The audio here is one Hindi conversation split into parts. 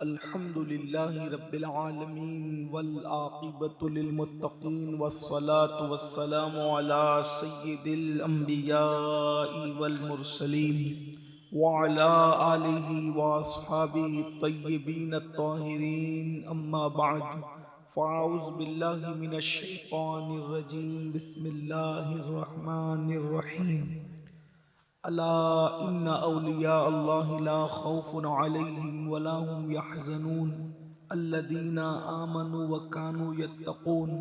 अल्हम्दुलिल्लाहि रब्बिल आलमीन वल आक़िबतु लिल मुत्तक़ीन वस्सलातु वस्सलामु अला सय्यिदिल अंबियाइ वल मुरसलीन व अला आलिहि व अस्हाबिहि तय्यिबीन अत्ताहिरीन अम्मा बअद फ़अऊज़ु बिल्लाहि मिनश शैतानिर रजीम बिस्मिल्लाहिर रहमानिर रहीम अला इन्ना औलिया अल्लाहि ला खौफुन अलैहिम वला हुम यहज़नून अल्लज़ीना आमनू व कानू यत्तक़ून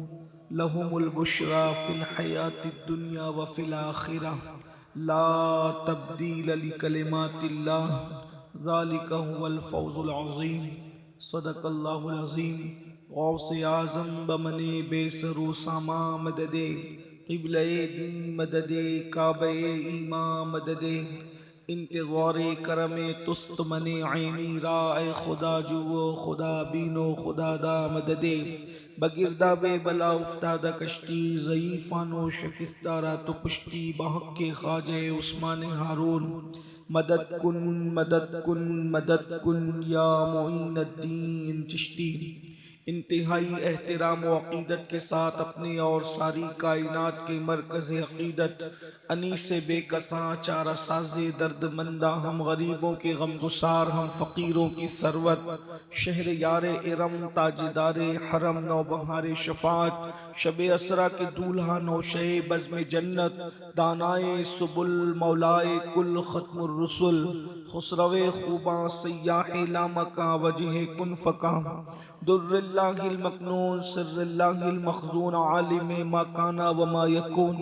लहुमुल बुश्रा फिल हयातिद दुनिया व फिल आखिरह ला तब्दील लिकलिमातिल्लाह ज़ालिका हुवल फ़ौज़ुल अज़ीम सदक़ल्लाहुल अज़ीम। गौसे आज़म बमने बेसरो सामा मददे क़िबले दीन मददे काबे ईमा मददे इंतज़ारे करमे तुस्त मने ऐनी राए खुदा जुओ खुदा बीनो खुदा दा मददे बगिरदा बे बला उफ्तादा कश्ती ज़ईफ़ानो शकिस्तारा तो पुश्ती बहक के ख्वाजे उस्मान हारून मदद कुन मदद कुन मदद कुन या मोइन अद्दीन चिश्ती। इंतहाई एहतराम व अक़ीदत के साथ अपने और सारी कायनात के मरकज़ अक़ीदत अनीस बेकसां चारा साज़े दर्दमंदा हम गरीबों के गमगुसार हम फ़कीरों की सरवत शहर यार इरम ताजदारे हरम नौबहार शफ़ात शब असरा के दूल्हा नौशे बज़्म जन्नत दानाए सुबुल मौलाए कुल ख़त्मुर रुसुल खुसरवे खूबा सयाह लामका वजह कुन फ़का दुर्रिल्लाहिल मकनून सिर्रिल्लाहिल मखज़ून आलिम मा काना व मा यकून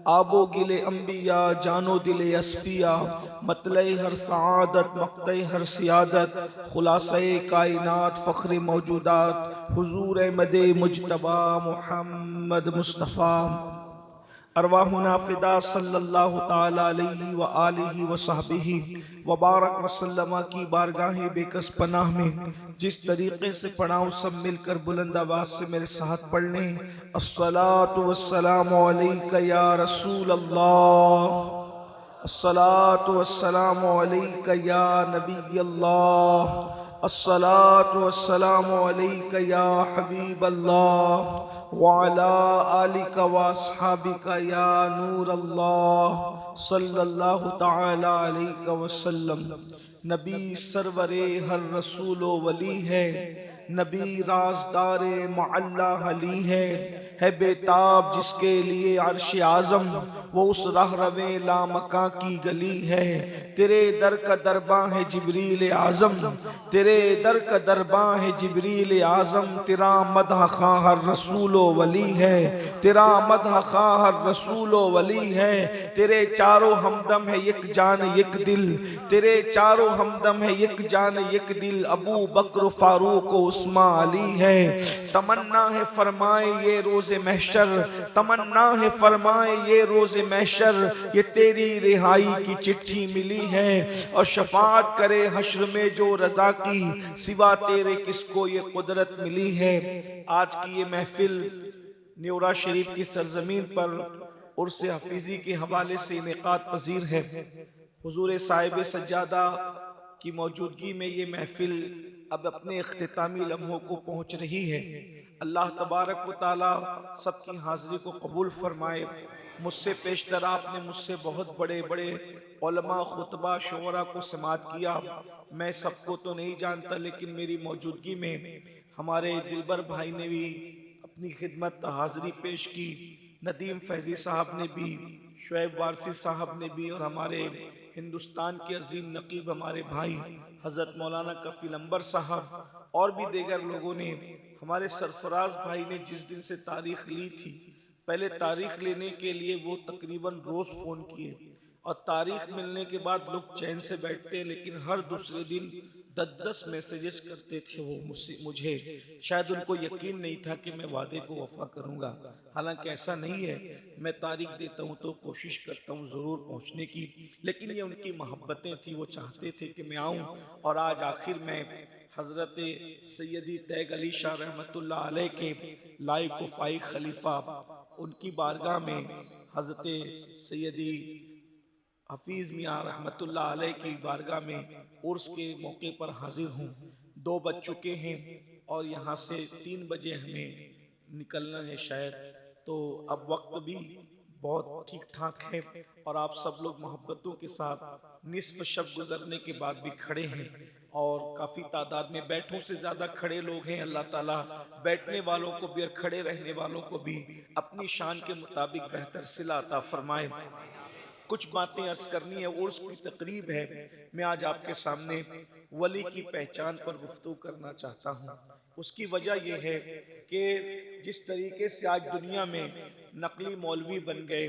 आबो गिले अंबिया जानो दिले अस्फिया मतले हर सआदत मक़ते हर सियादत खुलासे कायनात फ़ख्र मौजूदात हुजूर अहमद मुज्तबा मुहम्मद मुस्तफ़ा अरवाहुना फ़िदा सल्लल्लाहु ताला अलैहि व आलिहि व सहबिहि व बारक वसल्लम की बारगाह बेकस पनाह में जिस तरीक़े से पढ़ाऊँ सब मिलकर बुलंद आवाज़ से मेरे साथ पढ़ लें। अस्सलातु वस्सलामु अलैका या रसूल अल्लाह, अस्सलातु वस्सलामु अलैका या नबी अल्लाह, अस्सलातु वस्सलामु अलैका या हबीब अल्लाह व अला आलिका व अस्हाबिका या नूर अल्लाह सल्लल्लाहु तआला अलैहि वसल्लम। नबी सरवरे हर रसूलो वली है, नबी राजदारे मअल्ला अली है बेताब जिसके लिए अर्श आज़म वो उस राह रवे लामका की गली है। तेरे दर का दरबां है जिब्रील आज़म, तेरे दर का दरबां है जिब्रील आज़म, तेरा मदह खां हर रसूलो वली है, तेरा मदह खां हर रसूलो वली है। तेरे चारों हमदम है एक जान एक दिल, तेरे चारों हमदम है एक जान एक दिल, अबू बकर फारूक उस्मा अली है। तमन्ना है फरमाए ये रोज़े महशर, तमन्ना है फरमाए ये रोज़े महशर, ये तेरी रिहाई की चिट्ठी मिली है और शफाअत करे हश्र में जो रज़ा की, सिवा तेरे किसको ये कुदरत मिली है। आज की ये महफिल न्योरा शरीफ की सरजमीन पर उर्स हफीज़ी के हवाले से इनेकाद पजीर है। हुजूर साहिब सज्जादा की मौजूदगी में ये महफिल अब अपने इख्तितामी लम्हों को पहुँच रही है। अल्लाह तबारक व तआला सबकी हाज़िरी को कबूल फरमाए। मुझसे पेशतर आपने मुझसे बहुत बड़े बड़े उलमा खुतबा शुअरा को समात किया। मैं सबको तो नहीं जानता, लेकिन मेरी मौजूदगी में हमारे दिलबर भाई ने भी अपनी खिदमत हाज़िरी पेश की, नदीम फैज़ी साहब ने भी, शुएब वारसी साहब ने भी, और हमारे हिंदुस्तान के अजीम नकीब हमारे भाई हज़रत मौलाना कफ़ील अंबर साहब और भी दीगर लोगों ने, हमारे सरफराज भाई ने जिस दिन से तारीख ली थी, पहले तारीख लेने के लिए वो तकरीबन रोज़ फ़ोन किए और तारीख मिलने के बाद लोग चैन से बैठते हैं, लेकिन हर दूसरे दिन 10-10 मैसेजेस करते थे वो मुझे। शायद उनको यकीन नहीं था कि मैं वादे को वफा करूंगा। हालांकि ऐसा नहीं है, मैं तारीख देता हूं तो कोशिश करता हूं ज़रूर पहुंचने की, लेकिन ये उनकी मोहब्बतें थी, वो चाहते थे कि मैं आऊं। और आज आखिर में हज़रत सैयदी तैग अली शाह रहमतुल्लाह अलैह के लाइक व फाइक खलीफा, उनकी बारगाह में हज़रत सैयदी हफीज़ मियाँ रहमतुल्लाह अलैह की बारगाह में उर्स के मौके पर हाजिर हूँ। 2 बज चुके हैं और यहाँ से 3 बजे हमें निकलना है शायद, तो अब वक्त भी बहुत ठीक ठाक है और आप सब लोग मोहब्बतों के साथ निस्फ शब गुजरने के बाद भी खड़े हैं और काफ़ी तादाद में, बैठों से ज़्यादा खड़े लोग हैं। अल्लाह ताला बैठने वालों को भी और खड़े रहने वालों को भी अपनी शान के मुताबिक बेहतर सिला अता फरमाए। कुछ बातें अर्ज करनी है, उर्स की तकरीब है। मैं आज आपके सामने वली की पहचान पर गुफ्तगू करना चाहता हूँ। उसकी वजह यह है कि जिस तरीके से आज दुनिया में नकली मौलवी बन गए,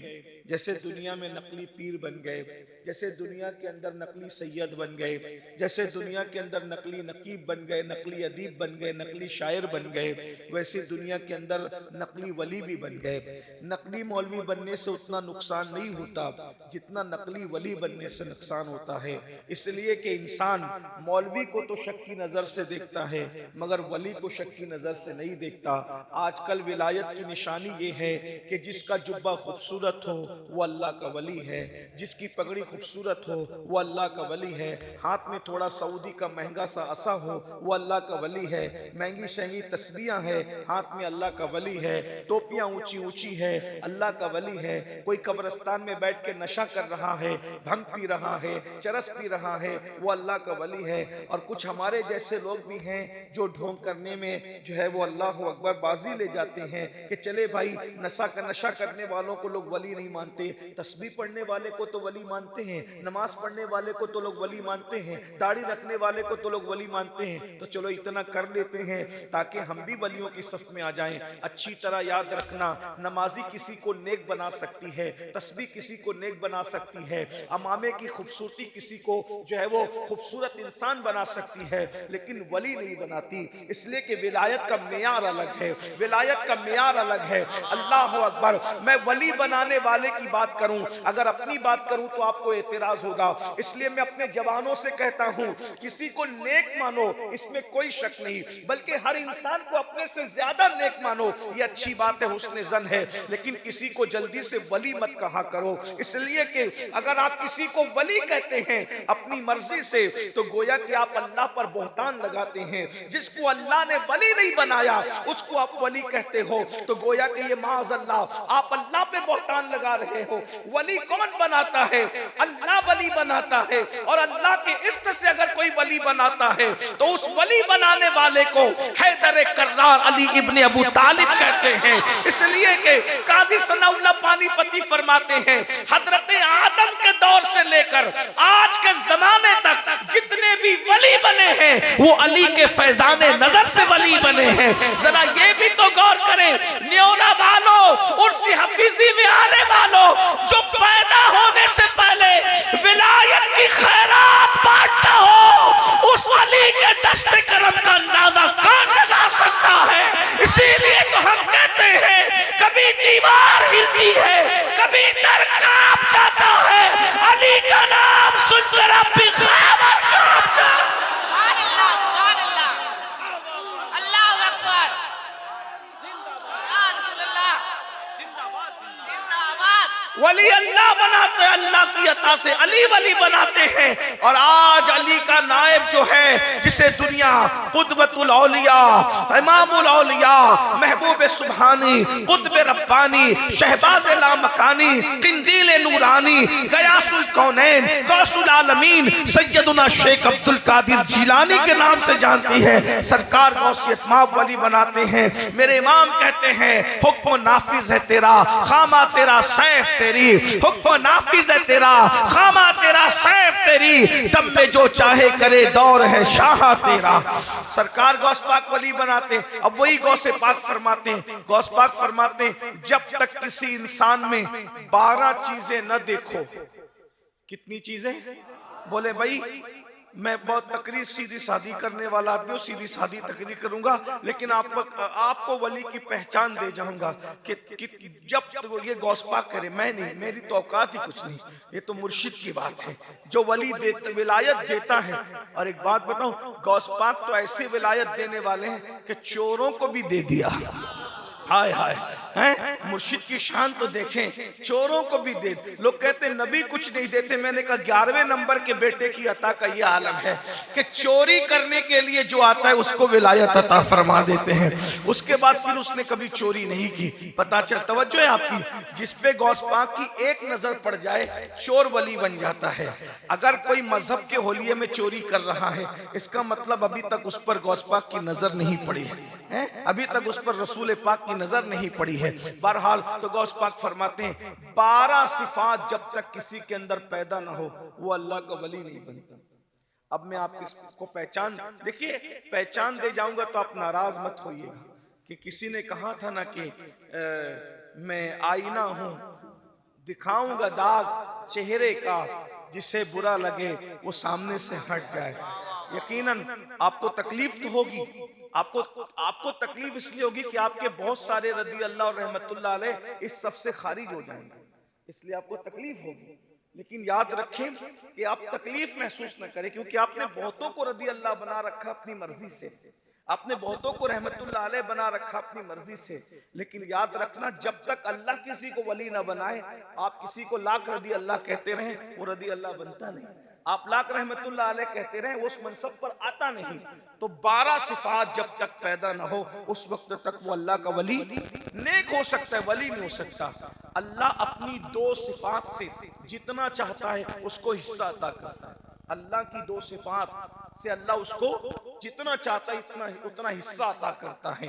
जैसे दुनिया में नकली पीर बन गए, जैसे दुनिया के अंदर नकली सैयद बन गए, जैसे दुनिया के अंदर नकली नकीब बन गए, नकली अदीब बन गए, नकली शायर बन गए, वैसे दुनिया के अंदर नकली वली भी बन गए। नकली मौलवी बनने से उतना नुकसान नहीं होता जितना नकली वली बनने से नुकसान होता है। इसलिए कि इंसान मौलवी को तो शक की नज़र से देखता है मगर वली को शक की नज़र से नहीं देखता। आजकल विलायत की निशानी ये है कि जिसका जुब्बा खूबसूरत हो वो अल्लाह का वली है, जिसकी पगड़ी खूबसूरत हो वो अल्लाह का वली है, हाथ में थोड़ा सऊदी का महंगा सा असा हो वो अल्लाह का वली है, महंगी शहंगी तस्बीहां है हाथ में अल्लाह का वली है, टोपियां ऊंची ऊंची है अल्लाह का वली है, कोई कब्रिस्तान में बैठ के नशा कर रहा है, भंग पी रहा है, चरस पी रहा है, वो अल्लाह का वली है। और कुछ हमारे जैसे लोग भी हैं जो ढोंग करने में जो है वो अल्लाह अकबर बाजी ले जाते हैं कि चले भाई नशा करने वालों को लोग वली नहीं मानते, तस्बीह पढ़ने वाले को तो वली मानते हैं, नमाज पढ़ने वाले को तो लोग वली मानते हैं, दाढ़ी रखने वाले को तो लोग वली मानते हैं। तो चलो इतना कर लेते हैं ताकि हम भी वलियों की सफ में आ जाएं। अच्छी तरह याद रखना, नमाजी किसी को नेक बना सकती है, तस्बीह किसी को नेक बना सकती है, अमामे की खूबसूरती किसी को जो है वो खूबसूरत इंसान बना सकती है, लेकिन वली नहीं बनाती। इसलिए कि विलायत का मेयार अलग है, विलायत का मेयार अलग है। अल्लाह अकबर। मैं वली बनाने वाले की बात करूं, अगर अपनी बात करूं तो आपको एतराज होगा, इसलिए मैं अपने जवानों से कहता हूं किसी को नेक मानो, इसमें कोई शक नहीं, बल्कि हर इंसान को अपने से ज्यादा नेक मानो, ये अच्छी बात है, हुस्न जन है, लेकिन किसी को जल्दी से वली मत कहा करो। इसलिए कि अगर आप किसी को वली कहते हैं अपनी मर्जी से तो गोया कि आप अल्लाह पर बहतान लगाते हैं। जिसको अल्लाह ने वली नहीं बनाया उसको आप वली कहते हो, तो गोया कि ये माअज़ल्लाह आप अल्लाह पे बहतान लगा रहे हो। वली कौन बनाता है? अल्लाह वली बनाता है, और अल्लाह के इज़्न से अगर कोई वली बनाता है तो उस वली बनाने वाले को हैदर कर्रार अली इब्ने अबू तालिब कहते हैं। इसलिए कि काजी सनाउल्लाह पानीपती फरमाते हैं हजरत आदम के दौर से लेकर आज के जमाने तक जितने भी वली बने हैं वो अली के फैजाने नजर से वली बने हैं। जरा ये भी तो गौर करें, न्योना वालों, उर्सी हफीजी में आने वालों, जो पैदा होने से पहले विलायत की खैरात बांटता हो, उस अली के दस्ते करम का अंदाजा कौन लगा सकता है? इसीलिए तो हम कहते हैं कभी दीवार हिलती है, कभी दर कांप जाता है, अली का नाम सुनकर अब भी क़यामत कांप जाता है। वली अल्लाह बनाते हैं, अल्लाह की अता से अली वली बनाते हैं। और आज अली का नायब जो है, जिसे दुनिया कुतबतुल औलिया, इमामुल औलिया, महबूब सुब्हानी, कुतब रब्बानी, शहबाज लामकानी, किंदील नूरानी, गयासुल कौनैन, गौसुल आलमीन, सैयदुना शेख अब्दुल कादिर जिलानी के नाम से जानती है। सरकार गौसियत माब वली बनाते हैं। मेरे इमाम कहते हैं हुक्म नाफिज है तेरा, खामा तेरा सैफ तेरी, हुक्म नाफिज है तेरा, खामा तेरा सैफ तेरी, दम पे जो चाहे करे दौर है शाह तेरा। सरकार गौस पाक वली बनाते हैं। अब वही गौसे पाक फरमाते हैं, गौस पाक फरमाते हैं जब तक किसी इंसान में 12 चीजें न देखो। कितनी चीजें? बोले भाई मैं बहुत तकरीर सीधी सादी करने वाला आदमी हूँ, सीधी सादी तकरीर करूंगा, लेकिन आपको वली की पहचान दे जाऊंगा कि जब तक ये गौस पाक करे, मैं नहीं, मेरी तो औकात ही कुछ नहीं, ये तो मुर्शिद की बात है जो वली देता, विलायत देता है। और एक बात बताऊं, गौस पाक तो ऐसे विलायत देने वाले हैं कि चोरों को भी दे दिया। हाय हाय, हैं? मुर्शिद की शान तो देखें, चोरों को भी दे। लोग कहते हैं नबी कुछ नहीं देते। मैंने कहा 11वें नंबर के बेटे की अता का ये आलम है कि चोरी करने के लिए जो आता है उसको विलायत अता फरमा देते हैं। उसके बाद फिर उसने कभी चोरी नहीं की। पता चल, तवज्जो है आपकी, जिस पे गौस पाक की एक नजर पड़ जाए चोर वली बन जाता है। अगर कोई मजहब के होलिये में चोरी कर रहा है, इसका मतलब अभी तक उस पर गौस पाक की नजर नहीं पड़ी है, अभी तक उस पर रसूल पाक की नजर नहीं पड़ी है। बहरहाल तो गौस पाक फरमाते हैं 12 सिफात जब तक किसी के अंदर पैदा ना हो वो अल्लाह का वली नहीं बनता। अब मैं आपको पहचान, देखिए पहचान दे जाऊंगा तो आप नाराज मत होइएगा कि किसी ने कहा था ना कि मैं आईना हूं, दिखाऊंगा दाग चेहरे का, जिसे बुरा लगे वो सामने से हट जाए। यकीनन आपको तकलीफ तो होगी, आपको तकलीफ इसलिए होगी कि आपके बहुत सारे रदी अल्लाह और रहमतुल्लाह अलैह इस सफ से खारिज हो जाएंगे, इसलिए आपको तकलीफ होगी। लेकिन याद रखें कि आप तकलीफ महसूस न करें, क्योंकि आपने बहुतों को रदी अल्लाह बना रखा अपनी मर्जी से, आपने बहुतों को रहमतुल्लाह अलैह बना रखा अपनी मर्जी से। लेकिन याद रखना, जब तक अल्लाह किसी को वली ना बनाए, आप किसी को लाख रदी अल्लाह कहते रहें, वो रदी अल्लाह बनता नहीं। आप लाख रहमतुल्लाह अलैह कहते रहें, उस मनसब पर आता नहीं। तो 12 सिफात जब तक पैदा ना हो उस वक्त तक वो अल्लाह का वली नेक हो सकता है, वली नहीं हो सकता। अल्लाह अपनी 2 सिफात से जितना चाहता है उसको हिस्सा अता करता है। अल्लाह की 2 सिफात से अल्लाह उसको जितना चाहता है उतना हिस्सा अता करता है।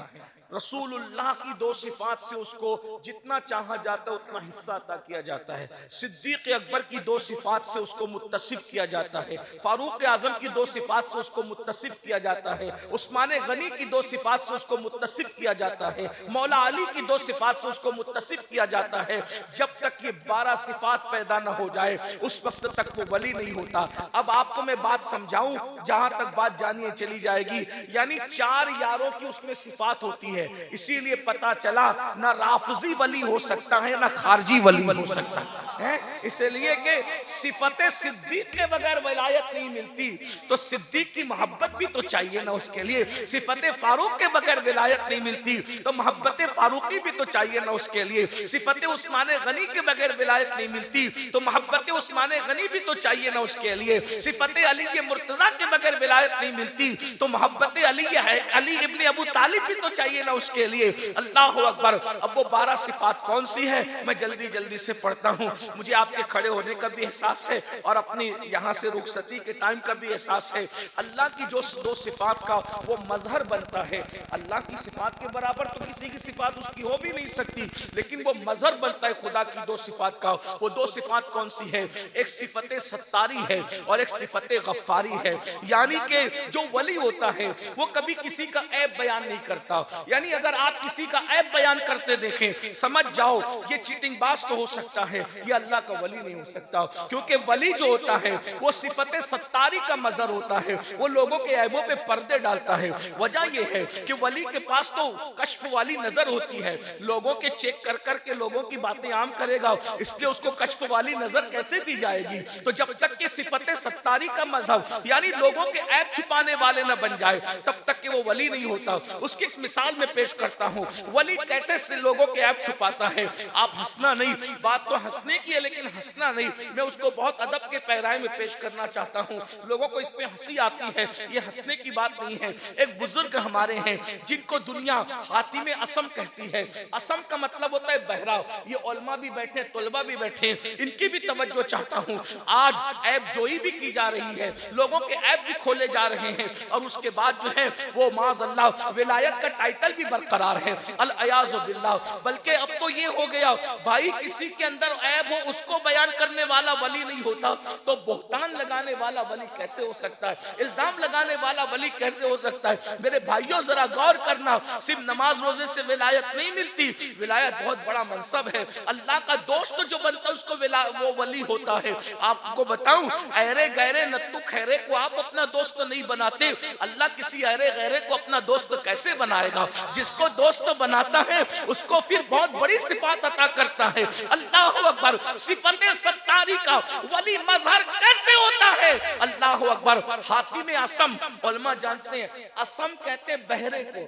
रसूलुल्लाह की 2 सिफात से उसको जितना चाहा जाता है उतना हिस्सा अता किया जाता है। सिद्दीक अकबर की 2 सिफात से उसको मुत्तसिफ किया जाता है। फारूक आजम की 2 सिफात से उसको मुत्तसिफ किया जाता है। उस्मान गनी की 2 सिफात से उसको मुत्तसिफ किया जाता है। मौला अली की 2 सिफात से उसको मुत्तसिफ किया जाता है। जब तक ये 12 सिफात पैदा न हो जाए उस वक्त तक वो वली नहीं होता। अब आपको मैं बात समझाऊं, जहां तक बात जानिए चली जाएगी। यानी 4 यारों की उसमें सिफात होती है, इसीलिए पता चला ना राफजी वली हो सकता है ना खारजी वली हो सकता है। इसलिए कि सिफते सिद्दीक के बगैर विलायत नहीं मिलती, तो सिद्दीक की मोहब्बत भी तो चाहिए ना उसके लिए। सिफते फारूक के बगैर विलायत नहीं मिलती, तो मोहब्बत फारूकी भी तो चाहिए ना उसके लिए। सिफते उस्मान गनी के बगैर विलायत नहीं मिलती, तो मोहब्बत उस्मान गनी भी तो चाहिए ना उसके लिए। सिफते अली मुर्तजा के बगैर विलायत नहीं मिलती, तो मोहब्बत अली इब्ने अबू तालिब भी तो चाहिए ना उसके लिए। अल्लाह अकबर। अब वो 12 सिफात कौन सी है, मैं जल्दी जल्दी से पढ़ता हूँ। मुझे आपके खड़े होने का भी एहसास है और अपनी यहाँ से रुखसती के टाइम का भी एहसास है। अल्लाह की जो 2 सिफात का वो मजहर बनता है, अल्लाह की सिफात के बराबर तो किसी की सिफात उसकी हो भी नहीं सकती, लेकिन वो मजहर बनता है खुदा की 2 सिफात का। वो 2 सिफात कौन सी है? एक सिफत सत्तारी है और एक सिफत गफ्फारी है। यानी कि जो वली होता है वो कभी किसी का ऐब बयान नहीं करता। यानी अगर आप किसी का ऐब बयान करते देखें, समझ जाओ ये चीटिंगबाज तो हो सकता है, ये अल्लाह का वली नहीं हो सकता। क्योंकि वली जो होता है वो सिफत सत्तारी का मजहर होता है, वो लोगों के ऐबों पे पर्दे डालता है। वजह यह है कि वली के पास तो कश्फ वाली नजर होती है, लोगों के चेक कर कर के लोगों की बातें आम करेगा, इसलिए उसको कश्फ वाली नजर कैसे दी जाएगी? तो जब तक कि सिफत सत्तारी का मजहब यानी लोगों के ऐब छुपाने वाले न बन जाए तब तक कि वो वली नहीं होता। उसकी एक मिसाल में पेश करता हूँ, वली कैसे से लोगों के ऐब छुपाता है। आप हंसना नहीं, बात तो हंसने की है लेकिन हंसना नहीं, मैं उसको बहुत अदब के पैराए में पेश करना चाहता हूँ। लोगों को इस पे हंसी आती है, ये हंसने की बात नहीं है। एक बुजुर्ग हमारे हैं जिनको दुनिया हातिम असम कहती है। असम का मतलब होता है बहरा। ये उलमा भी बैठे, तुलबा भी बैठे, इनकी भी तवज्जो चाहता हूँ। आज ऐब जोई भी की जा रही है, लोगों के ऐब भी खोले जा रहे हैं, और उसके बाद जो है वो माज़अल्लाह विलायत का टाइटल भी बरकरार है, अल अयाज़ु बिल्लाह। बल्कि अब तो ये हो गया भाई, किसी के अंदर ऐब हो उसको बयान करने वाला वली नहीं होता, तो बोहतान लगाने वाला वली कैसे हो सकता है? इल्जाम लगाने वाला वली कैसे हो सकता है? मेरे भाइयों जरा गौर करना, सिर्फ नमाज रोजे से विलायत नहीं मिलती, विलायत बहुत बड़ा मनसब है। अल्लाह का दोस्त जो बनता है उसको वो वली होता है। आपको बताऊं, अहरे गहरे नत्तु खैरे को आप अपना दोस्त नहीं बनाते, अल्लाह किसी अहरे गहरे को अपना दोस्त कैसे बनाएगा? जिसको दोस्त बनाता है उसको फिर बहुत बड़ी सिफात अता करता है। अल्लाह अकबर। सिफत सत्तारी का वली मजहर कैसे होता है? अल्लाह अकबर। हातिम असम, उलमा जानते हैं असम कहते हैं बहरे को।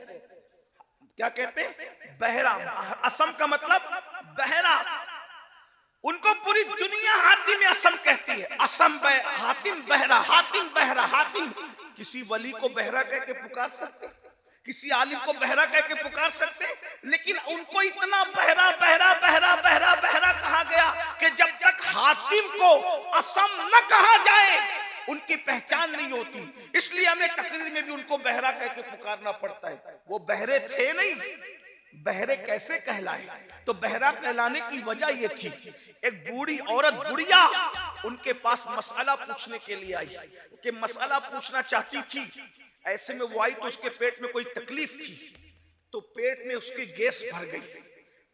क्या कहते हैं? बहरा, असम का मतलब बहरा। उनको पूरी दुनिया हातिम असम कहती है। असम हातिम बहरा, हातिम बहरा, हातिम। किसी वली को बहरा कह के पुकार सकते, किसी आलिम को बहरा कह के पुकार सकते, लेकिन उनको इतना बहरा बहरा बहरा बहरा बहरा कहा गया कि जब तक हातिम को असम न कहा जाए उनकी पहचान नहीं होती। इसलिए हमें तकरीर में भी उनको बहरा कह के पुकारना पड़ता है। वो बहरे थे नहीं, बहरे कैसे कहलाए? तो बहरा कहलाने की वजह ये थी, एक बूढ़ी औरत, बुढ़िया, उनके पास मसला पूछने के लिए आई कि मसला पूछना चाहती थी। ऐसे में वो आई तो उसके पेट में कोई तकलीफ थी, तो पेट में उसके गैस भर गई।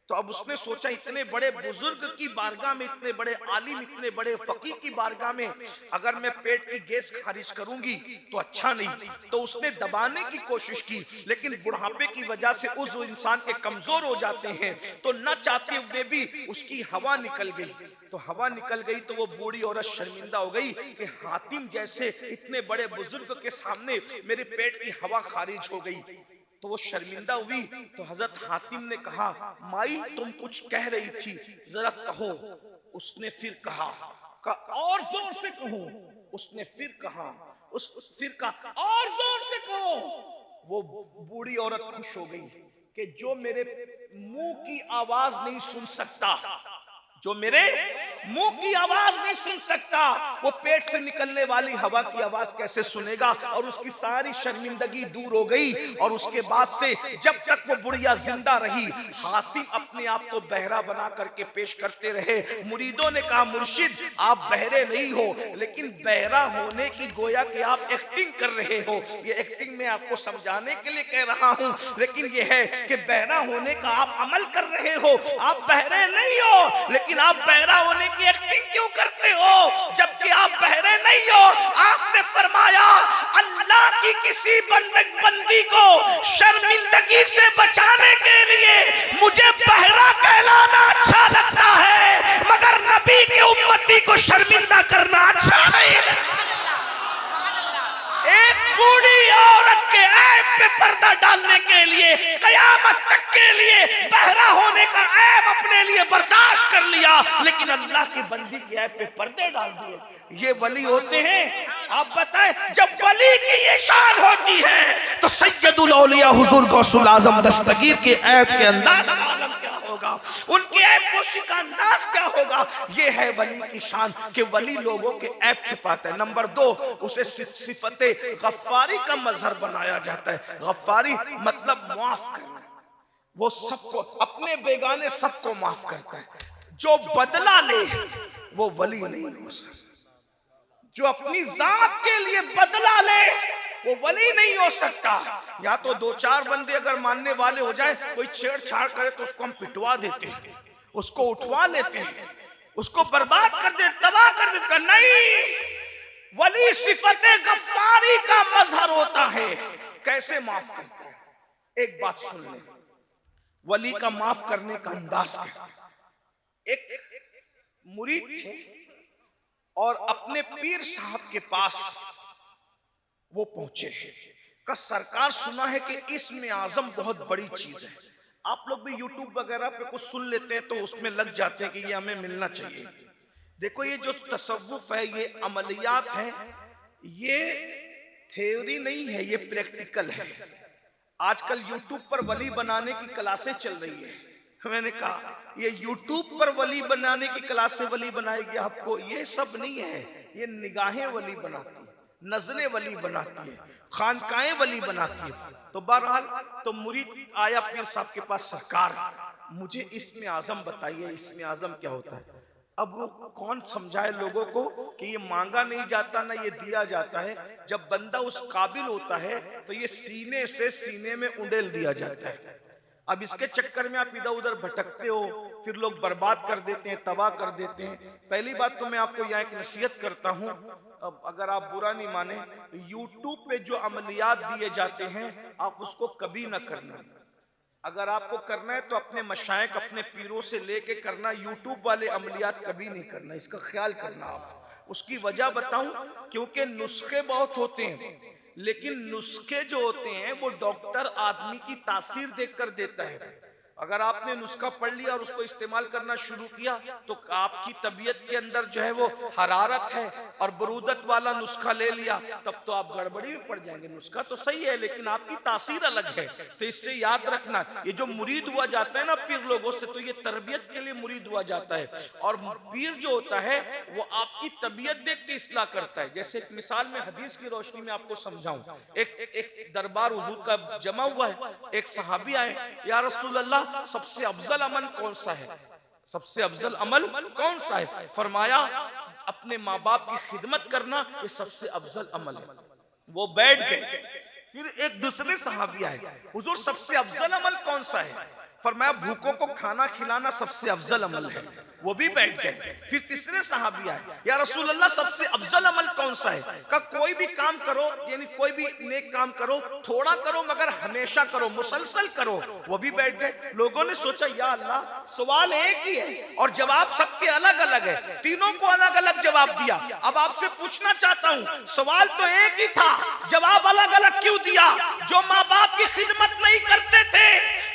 तो अब उसने सोचा इतने बड़े बुजुर्ग की बारगाह में, इतने बड़े आलिम, इतने बड़े फकीह की बारगाह में अगर मैं पेट की गैस खारिज करूंगी तो अच्छा नहीं। तो उसने दबाने की कोशिश की, लेकिन बुढ़ापे की वजह से उस इंसान के कमजोर हो जाते हैं, तो न चाहते हुए भी उसकी हवा निकल गई। तो हवा निकल गई तो वो बूढ़ी औरत शर्मिंदा हो गई कि हातिम जैसे इतने बड़े बुजुर्ग के सामने मेरे पेट की हवा खारिज हो गई। तो वो शर्मिंदा हुई। तो हजरत हातिम ने कहा, माई तुम कुछ कह रही थी, जरा कहो। उसने फिर कहा और जोर से कहो। उसने फिर कहा, फिर कहा और जोर से कहो। वो बूढ़ी औरत खुश हो गई कि जो मेरे मुंह की आवाज नहीं सुन सकता, जो मेरे मुंह की आवाज नहीं सुन सकता, वो पेट से निकलने वाली हवा की आवाज कैसे सुनेगा। और उसकी सारी शर्मिंदगी दूर हो गई। और उसके बाद से जब तक वो बुढ़िया जिंदा रही, हातिम अपने आप को बहरा बना करके पेश करते रहे। मुरीदों ने कहा, मुर्शिद आप बहरे नहीं हो, लेकिन बहरा होने की गोया कि आप एक्टिंग कर रहे हो। ये एक्टिंग मैं आपको समझाने के लिए कह रहा हूं, लेकिन ये है कि बहरा होने का आप अमल कर रहे हो, आप बहरे नहीं हो, लेकिन आप बहरा होने की एक्टिंग क्यों करते हो जबकि आप बहरे नहीं हो। आपने फरमाया, अल्लाह की किसी बंदी को शर्मिंदगी से बचाने के लिए मुझे बहरा कहलाना अच्छा लगता है, मगर नबी के उम्मती को शर्मिंदा करना अच्छा नहीं। एक बूढ़ी औरत के ऐब पे पर्दा डालने के लिए, कयामत तक के लिए बहरा होने का ऐब अपने लिए बर्दाश्त कर लिया, लेकिन अल्लाह की बंदी के ऐब पे पर्दे डाल दिए। ये वली होते हैं। आप बताएं, जब वली की ये शान होती है तो सैयदुल औलिया हुजूर गौसुल आजम दस्तगीर के ऐब के अंदाज का आलम क्या होगा, उनके ऐब पोशी का अंदाज क्या होगा। ये है वली की शान कि वली लोगों के ऐब छिपाता है। नंबर 2, उसे सिफते गफ्फारी का मजहर बनाया जाता है। गफ्फारी मतलब माफ करना। वो सबको, अपने बेगाने सबको माफ करता है। जो बदला ले वो वली नहीं हो सकता। जो अपनी जात के लिए बदला ले वो वली नहीं हो सकता। या तो 2-4 बंदे अगर मानने वाले हो जाए, कोई छेड़छाड़ करे तो उसको हम पिटवा देते हैं, उसको उठवा लेते हैं, उसको बर्बाद कर दे, तबाह कर देते। नहीं, वली सिफते गफ्फारी का मजहर होता है। कैसे माफ करता है? एक बात सुन ले, वली का माफ करने का अंदाज कैसा। एक मुरीद थे और अपने पीर साहब के पास वो पहुंचे का, सरकार सुना है कि इसमें आजम बहुत बड़ी चीज है। आप लोग भी यूट्यूब वगैरह पे कुछ सुन लेते हैं तो उसमें लग जाते हैं कि ये हमें मिलना चाहिए। देखो, ये जो तसव्वुफ है, ये अमलियात है, ये थ्योरी नहीं है, ये प्रैक्टिकल है। आजकल यूट्यूब पर वली बनाने की क्लासें चल रही है। मैंने कहा, ये यूट्यूब पर वली बनाने की क्लासें वली बनाएगी आपको, ये सब नहीं है। ये निगाहें वली बनाती है, नजरें वली बनाती है, खानकाएं वली बनाती है। तो बहरहाल, तो मुरीद आया पीर साहब के पास, सरकार मुझे इसमें आजम बताइए, इसमें आजम क्या होता है। अब वो कौन समझाए लोगों को कि ये मांगा नहीं जाता ना ये दिया जाता है। जब बंदा उस काबिल होता है तो ये सीने से सीने में उंडेल दिया जाता है। अब इसके चक्कर में आप इधर उधर भटकते हो, फिर लोग बर्बाद कर देते हैं, तबाह कर देते हैं। पहली बात तो मैं आपको यहाँ एक नसीहत करता हूँ, अब अगर आप बुरा नहीं माने, यूट्यूब पे जो अमलियात दिए जाते हैं आप उसको कभी ना करना। अगर आपको करना है तो अपने मशाइख, अपने पीरों से लेके करना, यूट्यूब वाले अमलियात कभी नहीं करना, इसका ख्याल करना आप। उसकी वजह बताऊं, क्योंकि नुस्खे बहुत होते हैं, लेकिन नुस्खे जो होते हैं वो डॉक्टर आदमी की तासीर देखकर देता है। अगर आपने नुस्खा पढ़ लिया और उसको इस्तेमाल करना शुरू किया तो आपकी तबीयत के अंदर जो है वो हरारत है और बरूदत वाला नुस्खा ले लिया, तब तो आप गड़बड़ी में पड़ जाएंगे। नुस्खा तो सही है लेकिन आपकी तासीर अलग है। तो इससे याद रखना, ये जो मुरीद हुआ जाता है ना पीर लोगों से, तो ये तरबियत के लिए मुरीद हुआ जाता है। और पीर जो होता है वो आपकी तबीयत देख के इस्लाह करता है। जैसे एक मिसाल में हदीस की रोशनी में आपको समझाऊं, एक दरबार हुजूर का जमा हुआ है, एक सहाबी आए, या रसूल अल्लाह सबसे अफजल अमल कौन सा है? सबसे अफजल अमल कौन सा है? फरमाया अपने माँ बाप की खिदमत करना, ये सबसे अफजल अमल है। वो बैठ गए। फिर एक दूसरे सहाबी आए, हुजूर सबसे अफजल अमल कौन सा है? फरमाया भूखों को खाना खिलाना सबसे अफजल अमल है। वो भी बैठ गए। फिर तीसरे सहाबी आए, या रसूल अल्लाह सबसे अफजल अमल कौन सा है? का कोई भी काम करो, यानी कोई भी नेक काम करो, थोड़ा करो मगर हमेशा करो, मुसलसल करो। वो भी बैठ गए। लोगों ने सोचा या अल्लाह, सवाल एक ही है और जवाब सबके अलग अलग है, तीनों को अलग अलग जवाब दिया। अब आपसे पूछना चाहता हूँ, सवाल तो एक ही था, जवाब अलग अलग क्यों दिया? जो माँ बाप की खिदमत नहीं करते थे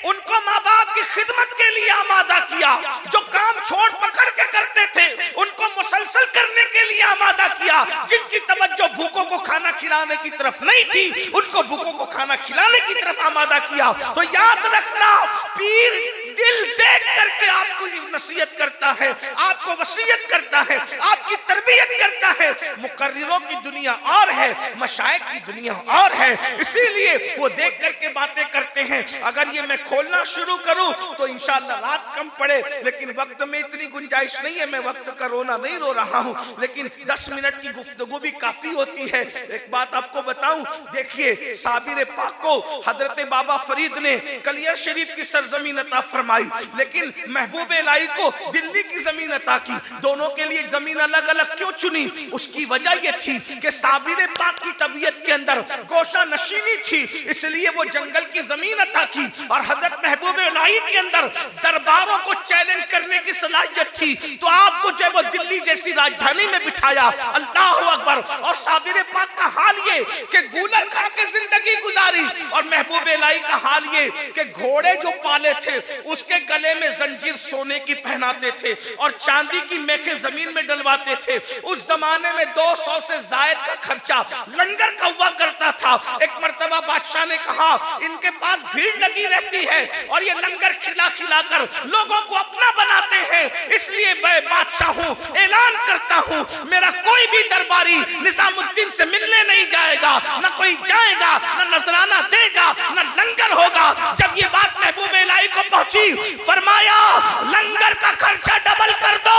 उनको माँ बाप की खिदमत के लिए आमादा किया, जो काम छोड़ पकड़ के करते थे उनको मुसलसल करने के लिए आमादा किया, जिनकी तवज्जो भूखों को खाना खिलाने की तरफ नहीं थी उनको भूखों को खाना खिलाने की तरफ आमादा किया। तो याद रखना, पीर दिल देख करके आपको नसीहत करता है, आपको वसीयत करता है, आपकी तरबियत करता है। मुकर्रिरों की दुनिया और है, मशाइख की दुनिया और है, इसीलिए वो देख करके बातें करते हैं। अगर ये मैं खोलना शुरू करूं तो इंशाअल्लाह रात कम पड़े, लेकिन वक्त में इतनी गुंजाइश नहीं है। मैं वक्त का रोना नहीं रो रहा हूं, लेकिन 10 मिनट की गुफ्तगू भी काफी होती है। एक बात आपको बताऊं, देखिए साबिर पाक को हजरत बाबा फरीद ने कलियर शरीफ की सरजमीन अता फरमाई, लेकिन महबूब इलाही को दिल्ली की जमीन अता की। दोनों के लिए जमीन अलग अलग क्यों चुनी? उसकी वजह यह थी कि साबिर पाक की तबीयत के अंदर गोशा नशीनी थी, इसलिए वो जंगल की जमीन अता की। और हजरत महबूब इलाही के अंदर दरबारों को चैलेंज करने की सलाहियत थी, तो आपको जो वो दिल्ली जैसी राजधानी में बिठाया। अल्लाह अकबर। और साबिर पाक का हाल ये कि गूलर खा के जिंदगी गुजारी, और महबूब इलाही का हाल ये कि घोड़े जो पाले थे उसके गले में जंजीर सोने की पहनाते थे और चांदी की मेखें जमीन में डलवाते थे। उस जमाने में 200 से जायद का खर्चा लंगर का हुआ करता था। एक मर्तबा बादशाह ने कहा इनके पास भीड़ लगी रहती है और ये लंगर खिला खिला कर लोगों को अपना बनाते हैं, इसलिए मैं बादशाह हूँ, ऐलान करता हूँ मेरा कोई भी दरबारी निजामुद्दीन से मिलने नहीं जाएगा, न कोई जाएगा, न नजराना देगा, न लंगर होगा। जब ये बात महबूब इलाही को पहुंची, फरमाया लंगर का खर्चा डबल कर दो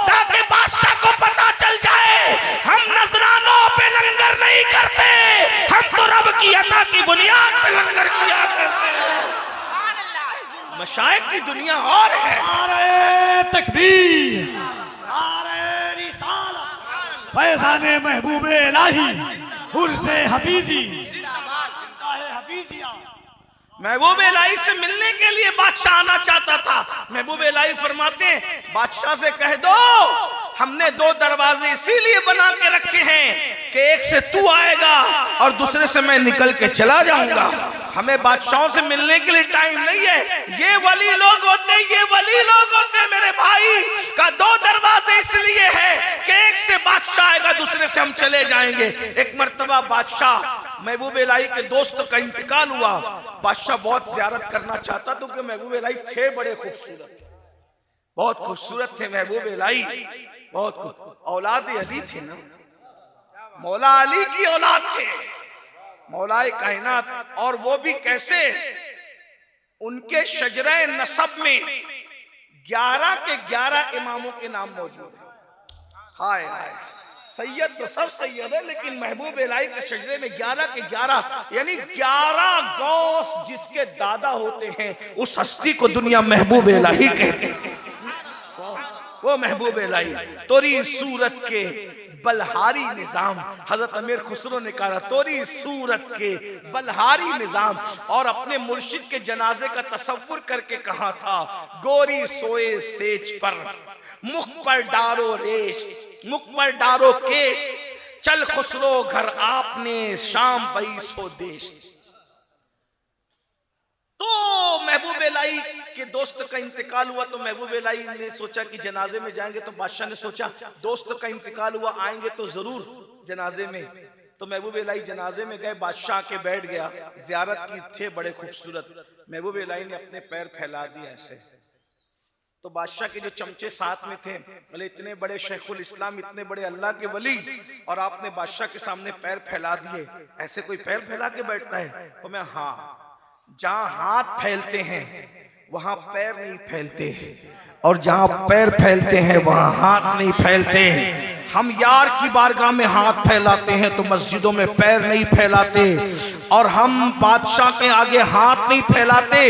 ताकि बादशाह को पता चल जाए हम नजरानों पे लंगर नहीं करते, हम तो रब की अता की बुनियाद पे लंगर किया करते हैं। मशाइख की दुनिया और है। नारे तकबीर, नारे रिसालत, फैज़ाने महबूब इलाही, उर्से हफीजी, हफीजिया। महबूब इलाही से मिलने के लिए बादशाह आना चाहता था। महबूब इलाही फरमाते हैं बादशाह से कह दो हमने 2 दरवाजे इसीलिए बना के रखे हैं कि एक से तू आएगा और दूसरे से मैं निकल के चला जाऊंगा। हमें बादशाहों से मिलने के लिए टाइम नहीं है, ये वली लोग होते, ये वली लोग होते मेरे भाई। का 2 दरवाजे इसलिए है कि एक से बादशाह आएगा, दूसरे से हम चले जाएंगे। एक मर्तबा बादशाह महबूब इलाही के दोस्त का इंतकाल हुआ। बादशाह बहुत ज़ियारत करना चाहता तो कि महबूब इलाही थे बड़े खूबसूरत, बहुत खूबसूरत थे महबूब इलाही, बहुत औलाद अली थे ना, मौला अली की औलाद थे, मौलाए कायनात। और वो भी कैसे? उनके शजरे नसब में 11 के 11 इमामों के नाम मौजूद है। हाय हाय, सैयद तो सब सैयद है, लेकिन महबूब इलाही के शजरे में 11 के 11 यानी 11 गौस जिसके दादा होते हैं, उस हस्ती को दुनिया महबूब इलाही कहते हैं। वो महबूब इलाही तोरी सूरत के बलहारी निजाम, हजरत अमीर खुसरो ने कहा तोरी सूरत के बलहारी निजाम। और अपने मुर्शिद के जनाजे का तसव्वुर करके कहा था गोरी सोए सेज पर, मुख पर डारो रेश, मुख पर डारो केश, चल खुसरो घर आपने शाम बई सो देश। तो महबूब इलाही के दोस्त का इंतकाल हुआ तो महबूब इलाही ने सोचा कि जनाजे में जाएंगे, तो बादशाह ने सोचा दोस्त का इंतकाल हुआ आएंगे तो जरूर जनाजे में। तो महबूब इलाही जनाजे में गए, बादशाह के बैठ गया, जियारत की थे बड़े खूबसूरत। महबूब इलाही ने अपने पैर फैला दिए ऐसे, तो बादशाह के जो चमचे साथ में थे बोले इतने बड़े शेखुल इस्लाम, इतने बड़े अल्लाह के वली, और आपने बादशाह के सामने पैर फैला दिए, ऐसे कोई पैर फैला के बैठता है? तो मैं हाँ, जहां हाथ फैलते हैं वहां पैर नहीं फैलते, और जहां पैर फैलते हैं वहां हाथ नहीं फैलते। हम यार की बारगाह में हाथ फैलाते हैं तो मस्जिदों में पैर नहीं फैलाते, और हम बादशाह के आगे हाथ नहीं फैलाते,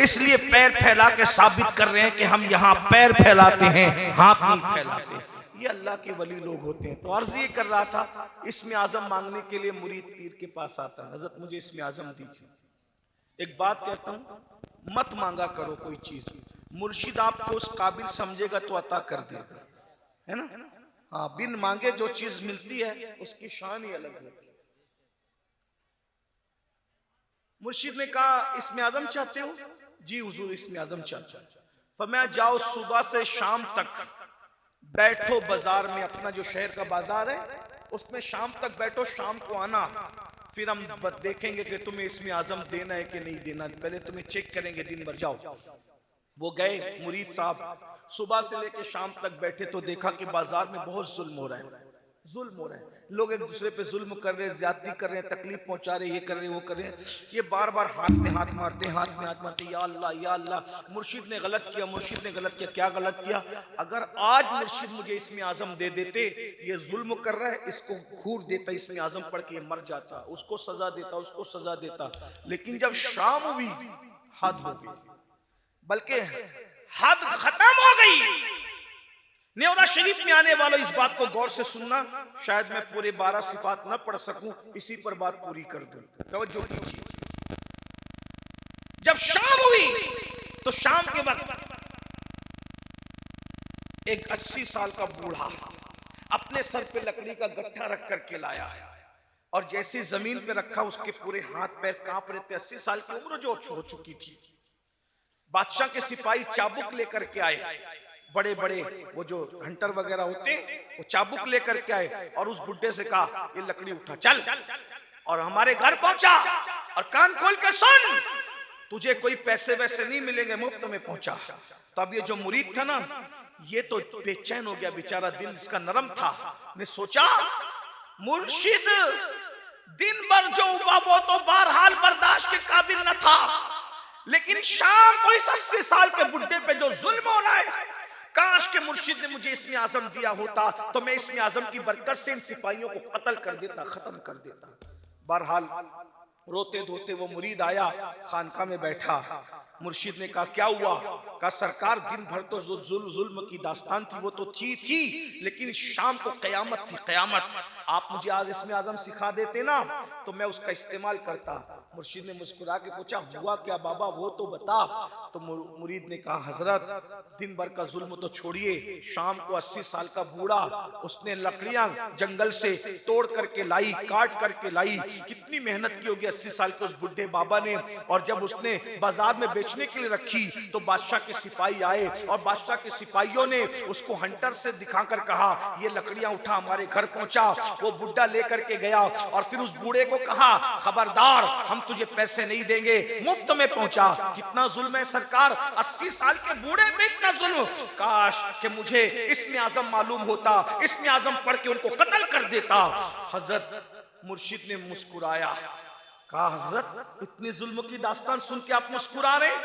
इसलिए पैर फैला के साबित कर रहे हैं कि हम यहाँ पैर फैलाते हैं, हाथ नहीं फैलाते। ये अल्लाह के वली लोग होते हैं। तो अर्ज ये कर रहा था, इस्म आजम मांगने के लिए मुरीद पीर के पास आता है, हजरत मुझे इस्म आजम दीजिए। एक बात कहता हूँ, मत मांगा करो कोई चीज, मुर्शिद आपको उस काबिल समझेगा तो अता कर देगा, है ना? हाँ, बिन मांगे जो चीज मिलती है उसकी शान ही अलग है। मुर्शिद ने कहा इस्म आजम चाहते हो? जी हुजूर इस्म आजम चाहता हूं। फरमाया जाओ सुबह से शाम तक बैठो बाजार में, अपना जो शहर का बाजार है उसमें शाम तक बैठो, शाम को आना, फिर हम देखेंगे कि तुम्हें इस्म आजम देना है कि नहीं देना, पहले तुम्हें चेक करेंगे, दिन भर जाओ। वो गए, मुरीद साहब सुबह से लेकर शाम तक बैठे, तो देखा कि बाजार में बहुत जुल्म हो रहा है, जुल्म हो रहा है, लोग एक दूसरे पे जुल्म कर रहे हैं, ज्यादती कर रहे हैं, तकलीफ पहुंचा रहे हैं, ये कर रहे हैं, वो कर रहे हैं। ये बार बार हाथ में हाथ मारते, हाथ में हाथ मारते, या अल्लाह या अल्लाह, मुर्शिद ने गलत किया, मुर्शिद ने गलत किया। क्या गलत किया? अगर आज मुर्शिद मुझे इस्म आजम दे देते, ये जुल्म कर रहा है, इसको घूर देता, इस्म आजम पढ़ के ये मर जाता, उसको सजा देता, उसको सजा देता। लेकिन जब शाम हुई, हद हो गई, बल्कि हद खत्म हो गई। न्योरा शरीफ में आने वालों इस बात को गौर से सुनना, शायद मैं पूरे 12 सिफात न पढ़ सकूं, इसी पर बात पूरी कर दूं, तवज्जो कीजिए। जब शाम हुई तो शाम के वक्त एक 80 साल का बूढ़ा अपने सर पे लकड़ी का गट्ठा रख करके लाया, और जैसे जमीन पे रखा उसके पूरे हाथ पैर कांप रहे थे। 80 साल की उम्र जो हो चुकी थी। बादशाह के सिपाही चाबुक लेकर के आए, बड़े बड़े वो जो हंटर वगैरह होते वो चाबुक लेकर के आए, और उस बुड्ढे से कहा ये लकड़ी उठा चल, और हमारे घर पहुंचा, और कान खोल के सुन, तुझे कोई पैसे वैसे नहीं मिलेंगे, मुफ्त में पहुंचा। तो अब ये जो मुरीद था ना, ये तो बेचैन हो गया बेचारा, दिल इसका नरम था, ने सोचा मुर्शिद दिन भर जो हुआ वो तो बहरहाल बर्दाश्त के काबिल न था, लेकिन शाम को इस 80 साल के बुड्ढे पे जो जुल्म हो रहा है, काश के मुर्शिद ने मुझे इस्म आजम दिया होता तो मैं इस्म आजम की बरकत से इन सिपाहियों को कत्ल कर देता, खत्म कर देता। बहरहाल रोते धोते वो मुरीद आया, खानका में बैठा। मुर्शिद ने कहा क्या हुआ? कहा सरकार दिन भर तो जो जुल्म की दास्तान थी वो तो थी, लेकिन शाम को कयामत थी, कयामत। आप मुझे आज इस्म आजम सिखा देते ना तो मैं उसका इस्तेमाल करता। मुर्शिद ने मुस्कुरा के पूछा हुआ क्या बाबा, वो तो बता। तो मुरीद ने कहा हजरत दिन भर का जुल्म तो छोड़िए, शाम को 80 साल का बूढ़ा उसने लकड़ियां जंगल से तोड़ करके लाई, काट करके लाई, कितनी मेहनत की होगी 80 साल के उस बुढ़े बाबा ने। और जब उसने बाजार में बेचने के लिए रखी तो बादशाह के सिपाही आए, और बादशाह के सिपाहियों ने उसको हंटर से दिखाकर कहा ये लकड़ियां उठा, हमारे घर पहुंचा। वो बुढ़ा लेकर के गया, और फिर उस बूढ़े को कहा खबरदार हम तुझे पैसे नहीं देंगे, मुफ्त में पहुंचा। कितना जुल्म है सरकार, 80 साल के बूढ़े पे इतना जुल्म। काश कि मुझे इस्म आजम मालूम होता, इस्म आजम पढ़ के उनको कत्ल कर देता। हजरत मुर्शिद ने मुस्कुराया, कहा हजरत इतनी जुल्म की दास्तान सुन के आप मुस्कुरा रहे?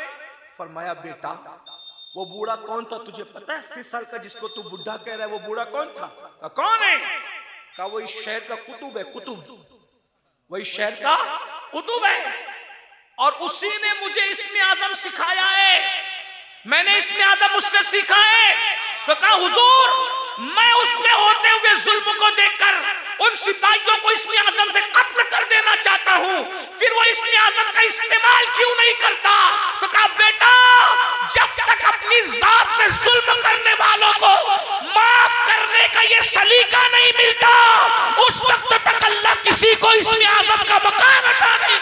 फरमाया बेटा वो बूढ़ा कौन था तुझे पता है? 80 साल का जिसको तू बुढ़ा कह रहा है वो बूढ़ा कौन था? कौन है? कहा वो इस शहर का कुतुब है, कुतुब, वही शहर का कुतुब है, और उसी ने मुझे इस्म आजम सिखाया है, मैंने इस्म आजम उससे सीखा है। तो कहा हुजूर मैं उसमें होते हुए जुल्म को देखकर उन सिपाहियों को इस्म आजम से कत्ल कर देना चाहता हूँ, फिर वो इस्म आजम का इस्तेमाल क्यों नहीं करता? तो कहा बेटा जब तक अपनी जात में जुल्म करने वालों को माफ करने का ये सलीका नहीं मिलता, उस वक्त तक अल्लाह किसी को इस्म आजम का मकाम अता नहीं।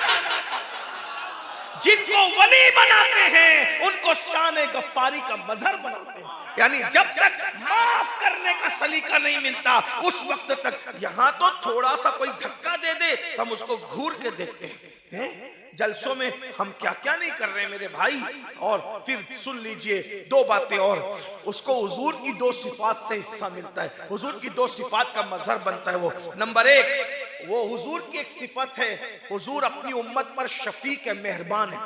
जिनको वली वली बनाते हैं, उनको शान गफ्फारी का मजहर बनाते हैं। यानी जब तक माफ करने का सलीका नहीं मिलता उस वक्त तक, यहाँ तो थोड़ा सा कोई धक्का दे दे हम उसको घूर के देखते हैं। जलसों में हम क्या क्या नहीं कर रहे हैं मेरे भाई। और फिर सुन लीजिए दो बातें और, उसको हुजूर की दो सिफात से हिस्सा मिलता है, हुजूर की दो सिफात का मजहर बनता है। वो नंबर एक, वो हुजूर की एक सिफत है, हुजूर अपनी उम्मत पर शफीक है, मेहरबान है।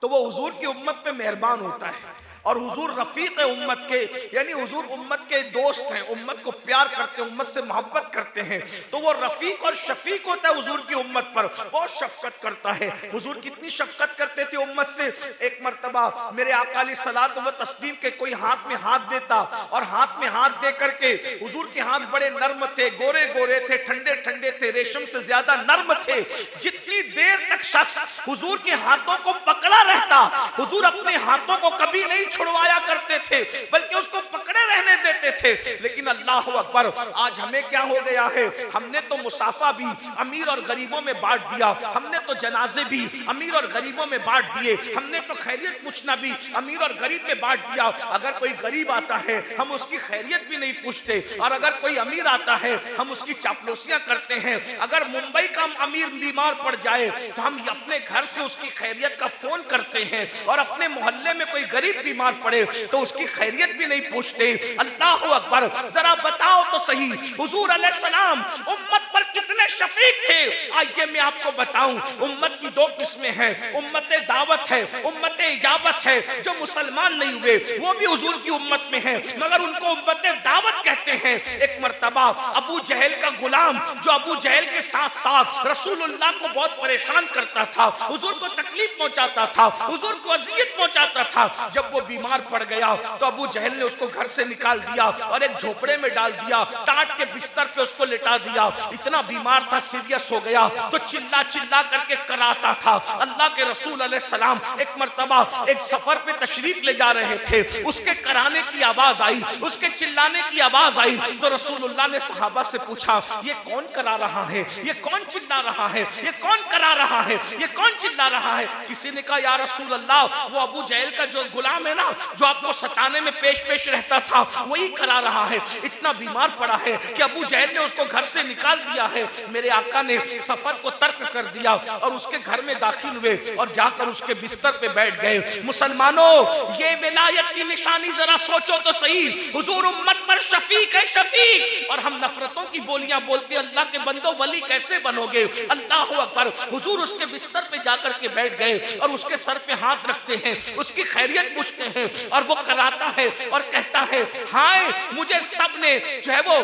तो वो हुजूर की उम्मत पे मेहरबान होता है। और हुजूर रफीक है उम्मत के, यानी हुजूर उम्मत के दोस्त हैं, उम्मत को प्यार करते हैं, उम्मत से मोहब्बत करते हैं। तो वो रफीक और शफीक होता है हुजूर की उम्मत पर, बहुत शफकत करता है। हुजूर कितनी शफकत करते थे उम्मत से। एक मर्तबा मेरे आका अलैहिस्सलातु व तस्लीम के कोई हाथ में हाथ देता, और हाथ में हाथ दे करके, हुजूर के हाथ बड़े नर्म थे, गोरे गोरे थे, ठंडे ठंडे थे, रेशम से ज्यादा नर्म थे। जितनी देर तक शख्स हुजूर के हाथों को पकड़ा रहता, हुजूर अपने हाथों को कभी नहीं छुड़वाया करते थे, बल्कि उसको पकड़े रहने देते थे। लेकिन अल्लाह अकबर, आज हमें क्या हो गया है, हमने तो मुसाफा भी अमीर और गरीबों में बांट दिया, हमने तो जनाजे भी अमीर और गरीबों में बांट दिए, हमने तो खैरियत पूछना भी अमीर और गरीब में बांट दिया। अगर कोई गरीब आता है हम उसकी खैरियत भी नहीं पूछते, और अगर कोई अमीर आता है हम उसकी चापलूसियां करते हैं। अगर मुंबई का अमीर बीमार पड़ जाए तो हम अपने घर से उसकी खैरियत का फोन करते हैं, और अपने मोहल्ले में कोई गरीब बीमार पड़े तो उसकी खैरियत भी नहीं पूछते। अल्लाह अकबर, जरा बताओ तो सही, हुजूर अलैहिस्सलाम उम्मत पर कितने शफीक थे। आइए मैं आपको बताऊं, उम्मत की दो किस्में हैं, उम्मत दावत है, उम्मत इजाबत है। जो मुसलमान नहीं हुए वो भी हुजूर की उम्मत में है, मगर उनको उम्मत दावत कहते हैं। एक मर्तबा अबू जहल का गुलाम, जो अबू जहल के साथ साथ रसूलुल्लाह को बहुत परेशान करता था, हुजूर को तकलीफ पहुंचाता था, हुजूर को अजियत पहुंचाता था, जब वो बीमार पड़ गया तो अबू जहल ने उसको घर से निकाल दिया और एक झोपड़े में डाल दिया, टाट के बिस्तर पे उसको लिटा दिया। इतना बीमार था, सीरियस हो गया, तो चिल्ला चिल्ला करके कराता था। अल्लाह के रसूल अलैहिस्सलाम एक मर्तबा एक सफर पे तशरीफ ले जा रहे थे, उसके कराने की आवाज आई, उसके चिल्लाने की आवाज आई, तो रसूलुल्लाह ने सहाबा से पूछा, ये कौन करा रहा है, ये कौन चिल्ला रहा है, ये कौन करा रहा है, ये कौन चिल्ला रहा है। किसी ने कहा, या रसूल अल्लाह, वो अबू जहल का जो गुलाम है ना, जो आपको सताने में पेश पेश रहता था, वही करा रहा है। इतना बीमार पड़ा है कि अबू जहल ने उसको घर से निकाल दिया है। मेरे आका ने सफर को तर्क कर दिया और उसके घर में दाखिल हुए और जाकर उसके बिस्तर पे बैठ गए। मुसलमानों, ये विलायत की निशानी जरा सोचो तो सही, हुजूर उम्मत पर शफीक है, शफीक, और हम नफरतों की बोलियां बोलते हैं, अल्लाह के बंदो वली कैसे बनोगे। अल्लाह अकबर, हुजूर उसके बिस्तर पे जाकर के बैठ गए और उसके सर पे हाथ रखते हैं, उसकी खैरियत पूछते हैं, और वो कराता है और कहता है, हाय मुझे सबने जो है वो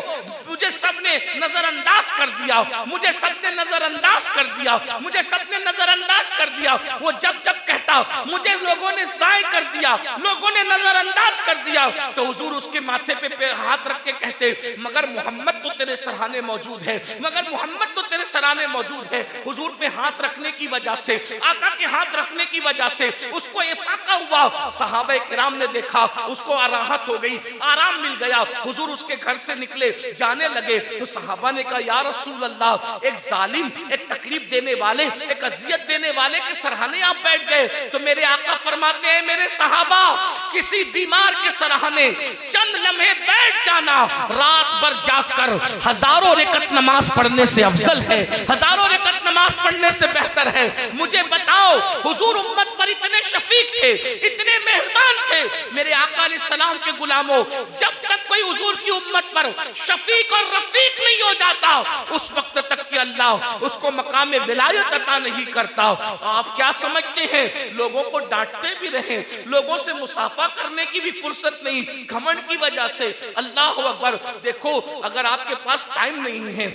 मुझे सबने नजरअंदाज कर दिया, मुझे सबने नजरअंदाज कर दिया, मुझे सबने नजरअंदाज कर दिया। वो जब जब कहता, मुझे लोगों ने ज़ाय कर दिया, लोगों ने नजरअंदाज कर दिया, तो हुजूर उसके माथे पे हाथ रख के कहते, मगर मोहम्मद तो तेरे सराहने मौजूद है, मगर मोहम्मद तो तेरे सराहने मौजूद है। हुजूर पे हाथ रखने की वजह से, आका के हाथ रखने की वजह से उसको इफाका हुआ। सहाबा किराम ने देखा, उसको राहत हो गई, आराम मिल गया। हुजूर उसके घर से निकले, जाने लगे, तो सहाबा ने कहा, या रसूल अल्लाह, एक जालिम, एक तकलीफ देने वाले, एक अजियत देने वाले के सराहने आप बैठ गए। तो मेरे आका फरमाते हैं, मेरे सहाबा, किसी बीमार के सराहने चंद लम्हे बैठ जाना रात भर जाकर हजारों रकत नमाज पढ़ने से अफजल है, हजारों रकत नमाज पढ़ने से बेहतर है। मुझे बताओ, हुजूर उम्मत पर इतने शफीक थे, इतने मेहरबान थे। मेरे आका अलैहिस्सलाम के गुलामों, जब तक कोई हुजूर की उम्मत पर शफीक और रफीक नहीं हो जाता, उस वक्त तक कि अल्लाह उसको मकाम विलायत अता नहीं करता। आप क्या समझते हैं, लोगों को डांटते भी रहे, लोगों से मुसाफा करने की भी फुर्सत नहीं, घमंड की वजह से। अल्लाह अकबर, देखो अगर आपके पास टाइम नहीं है,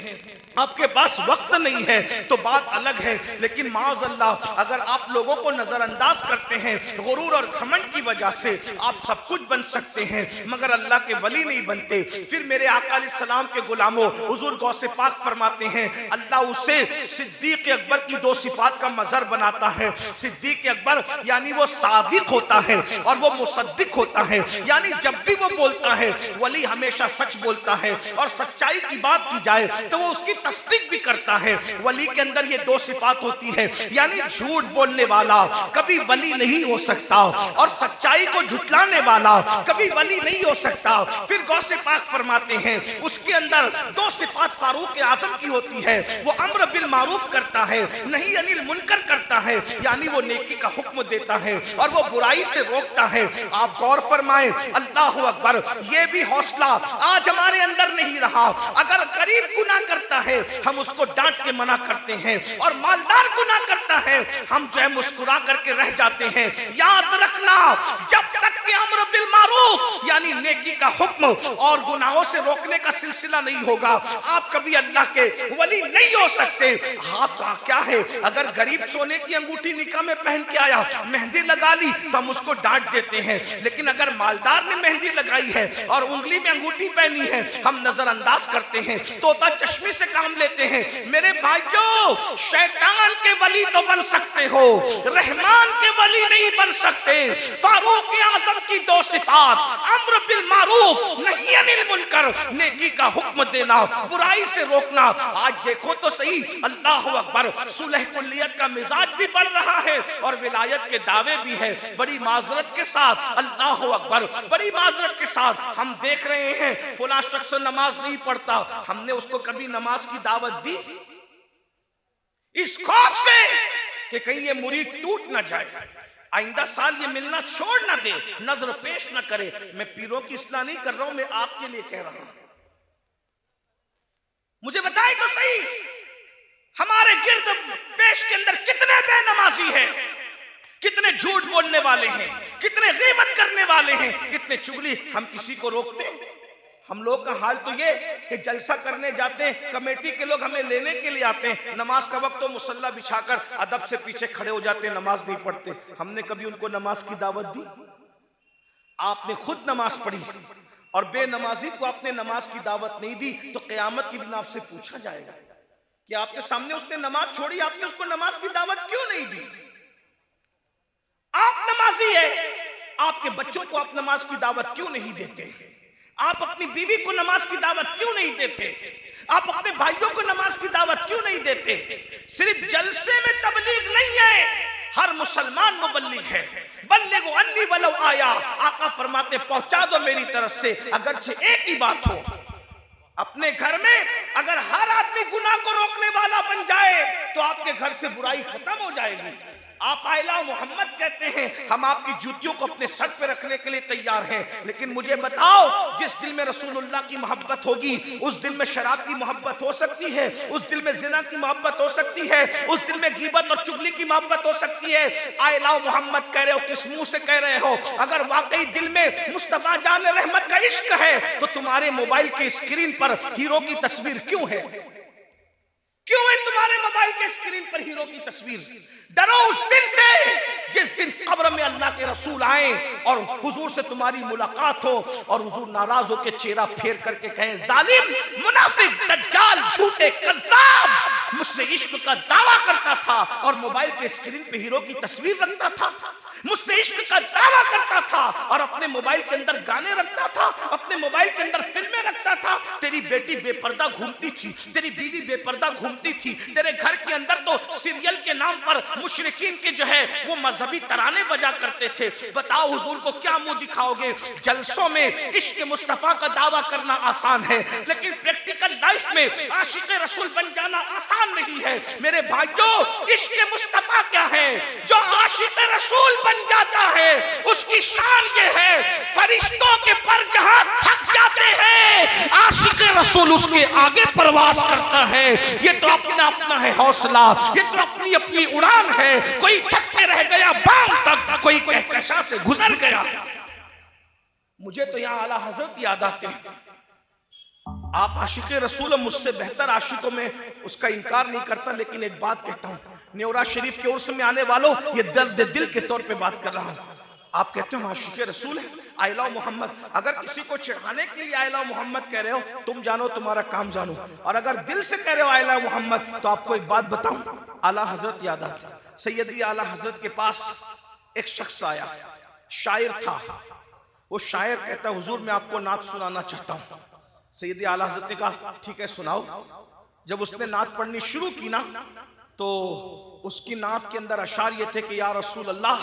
आपके पास वक्त नहीं है तो बात अलग है, लेकिन माज़ अल्लाह अगर आप लोगों को नजरअंदाज करते हैं, गुरूर और घमंड की वजह से आप सब कुछ बन सकते हैं मगर अल्लाह के वली नहीं बनते। फिर मेरे आका अलैहिस्सलाम के गुलामों, हुजूर गौसे पाक फरमाते हैं, अल्लाह उसे सिद्दीक अकबर की दो सिफात का मजहर बनाता है। सिद्दीक अकबर यानी वो सादिक होता है और वो मुसद्दिक होता है, यानी जब भी वो बोलता है वली हमेशा सच बोलता है, और सच्चाई की बात की जाए तो वो उसकी तस्दीक भी करता है। वली के अंदर ये दो सिफात होती है, यानी झूठ बोलने वाला कभी वली नहीं हो सकता और सच्चाई को झुटलाने वाला कभी वली नहीं हो सकता। फिर गौसे पाक फरमाते हैं उसके अंदर दो सिफात फारूक आजम की होती है, वो अम्र बिल मारूफ करता है, नहीं अनिल मुनकर करता है, यानी वो नेकी का हुक्म देता है और वो बुराई से रोकता है। आप गौर फरमाएं, अल्लाह अकबर, ये भी हौसला आज हमारे अंदर नहीं रहा। अगर गरीब गुनाह करता है हम उसको डांट के मना करते हैं और मालदार गुनाह करता है हम जो है मुस्कुरा करके रह जाते हैं। याद रखना, जब तक कि अम्र बिल मारूफ यानी नेकी का हुक्म और गुनाहों से रोकने का सिलसिला नहीं होगा, आप कभी अल्लाह के वली नहीं हो सकते। आपका क्या है, अगर गरीब सोने की अंगूठी निकाह में पहन के आया, मेहंदी लगा ली तो हम उसको डांट देते हैं, लेकिन अगर मालदार ने मेहंदी लगाई है और उंगली में अंगूठी पहनी है हम नजरअंदाज करते हैं, तोता चश्मी से काम लेते हैं। मेरे भाइयों, शैतान के वली तो बन सकते हो, रहमान के वली नहीं बन सकते। फारूक आजम की दो सिफात, अम्र बिल मारूफ नहीं अनिल मुनकर, नेकी का हुक्म देना, बुराई से रोकना। आज देखो तो सही, अल्लाह अकबर, सुलह कुल्लियत का मिजाज भी बढ़ रहा है और विलायत के दावे भी है। बड़ी माजरत के साथ, अल्लाह अकबर, बड़ी माजरत के साथ हम देख रहे हैं फुला शख्स नमाज नहीं पढ़ता, हमने उसको कभी नमाज की दावत दी इस खौफ से कि कहीं ये मुरीद टूट ना जाए, आइंदा साल ये मिलना छोड़ ना दे, नजर पेश ना करे। मैं पीरों की इस्लाह नहीं कर रहा हूं, मैं आपके लिए कह रहा हूं। मुझे बताए तो सही, हमारे गिर्द पेश के अंदर कितने बेनमाजी हैं, कितने झूठ बोलने वाले हैं, कितने गीबत करने वाले हैं, कितने चुगली। हम किसी को रोकते हैं? हम लोग का हाल तो ये कि जलसा करने जाते हैं, कमेटी के लोग हमें लेने के लिए आते हैं, नमाज का वक्त तो मुसल्ला बिछाकर अदब से पीछे खड़े हो जाते हैं, नमाज नहीं पढ़ते। हमने कभी उनको नमाज की दावत दी? आपने खुद नमाज पढ़ी और बेनमाजी को आपने नमाज की दावत नहीं दी तो क़यामत के दिन आपसे पूछा जाएगा कि आपके सामने उसने नमाज छोड़ी, आपने उसको नमाज की दावत क्यों नहीं दी? आप नमाजी है, आपके बच्चों को आप नमाज की दावत क्यों नहीं देते? आप अपनी बीवी को नमाज की दावत क्यों नहीं देते? आप अपने भाइयों को नमाज की दावत क्यों नहीं देते? सिर्फ जलसे में तबलीग नहीं है, हर मुसलमान मुबल्लिग है। बल्लिगु अन्नी वलौ आया, आका फरमाते पहुंचा दो मेरी तरफ से अगरचे एक ही बात हो। अपने घर में अगर हर आदमी गुनाह को रोकने वाला बन जाए तो आपके घर से बुराई खत्म हो जाएगी। आप आइला मोहम्मद कहते हैं, हम आपकी जूतियों को अपने सर पे रखने के लिए तैयार हैं, लेकिन मुझे बताओ, जिस दिल में रसूलुल्लाह की मोहब्बत होगी उस दिल में शराब की मोहब्बत हो सकती है, उस दिल में जिना की मोहब्बत हो सकती है, उस दिल में गीबत और चुगली की मोहब्बत हो सकती है। आइला मोहम्मद कह रहे हो, किस मुंह से कह रहे हो? अगर वाकई दिल में मुस्तफा जान रहमत का इश्क है तो तुम्हारे मोबाइल के स्क्रीन पर हीरो की तस्वीर क्यों है? क्यों है तुम्हारे मोबाइल के स्क्रीन पर हीरो की तस्वीर? डरो उस दिन से जिस दिन कब्र में अल्लाह के रसूल आए और हुजूर से तुम्हारी मुलाकात हो और हुजूर नाराज होकर चेहरा फेर करके कहें, जालिम, मुनाफिक, दज्जाल, झूठे, कज़्ज़ाब, मुझसे इश्क का दावा करता था और मोबाइल के स्क्रीन पे हीरो की तस्वीर रखता था, मुझसे इश्क का दावा करता था और अपने मोबाइल के अंदर गाने रखता था, अपने मोबाइल के अंदर फिल्में रखता था। तेरी बेटी बेपर्दा घूमती थी, तेरी बीवी बेपर्दा घूमती थी, तेरे घर के अंदर तो सीरियल के नाम पर मुशरिकीन के जो है वो मजहबी तराने बजा करते थे। बताओ हुजूर को क्या मुंह दिखाओगे? जलसों में इश्क मुस्तफा का दावा करना आसान है, लेकिन प्रैक्टिकल लाइफ में आशिक रसूल बन जाना आसान नहीं है। मेरे भाइयों, इश्क मुस्तफा क्या है? जो आशिक रसूल बन जाता है उसकी शान ये है, फरिश्तों के पर जहां थक जाते हैं आशिक रसूल उसके आगे परवाज करता है। ये तो अपना अपना है हौसला, ये तो अपनी अपनी उड़ान है। कोई थक के रह गया बाम तक, कोई कहकशा से गुजर गया। मुझे तो यहाँ आला हजरत याद आते हैं। आप आशिक रसूल, मुझसे बेहतर आशिकों में उसका इनकार नहीं करता, लेकिन एक बात कहता हूँ, न्योरा शरीफ के उर्स में आने वालों, ये दर्द दिल के तौर पे बात कर रहा हूँ। आप कहते हो आशिक रसूल है, आई लव मोहम्मद। अगर किसी को चिढ़ाने के लिए आई लव मोहम्मद कह रहे हो, तुम जानो तुम्हारा काम जानो, और अगर दिल से कह रहे हो आई लव मोहम्मद, तो आपको एक बात बताऊं, आला हजरत याद आता। सैयदी आला हजरत के पास एक शख्स आया, शायर था। वो शायर कहता, हुजूर मैं आपको नात सुनाना चाहता हूँ। सैयदी आला हजरत ने कहा ठीक है सुनाओ। जब उसने नात पढ़नी शुरू की ना, तो उसकी नाक के अंदर अशार ये थे कि या रसूल अल्लाह,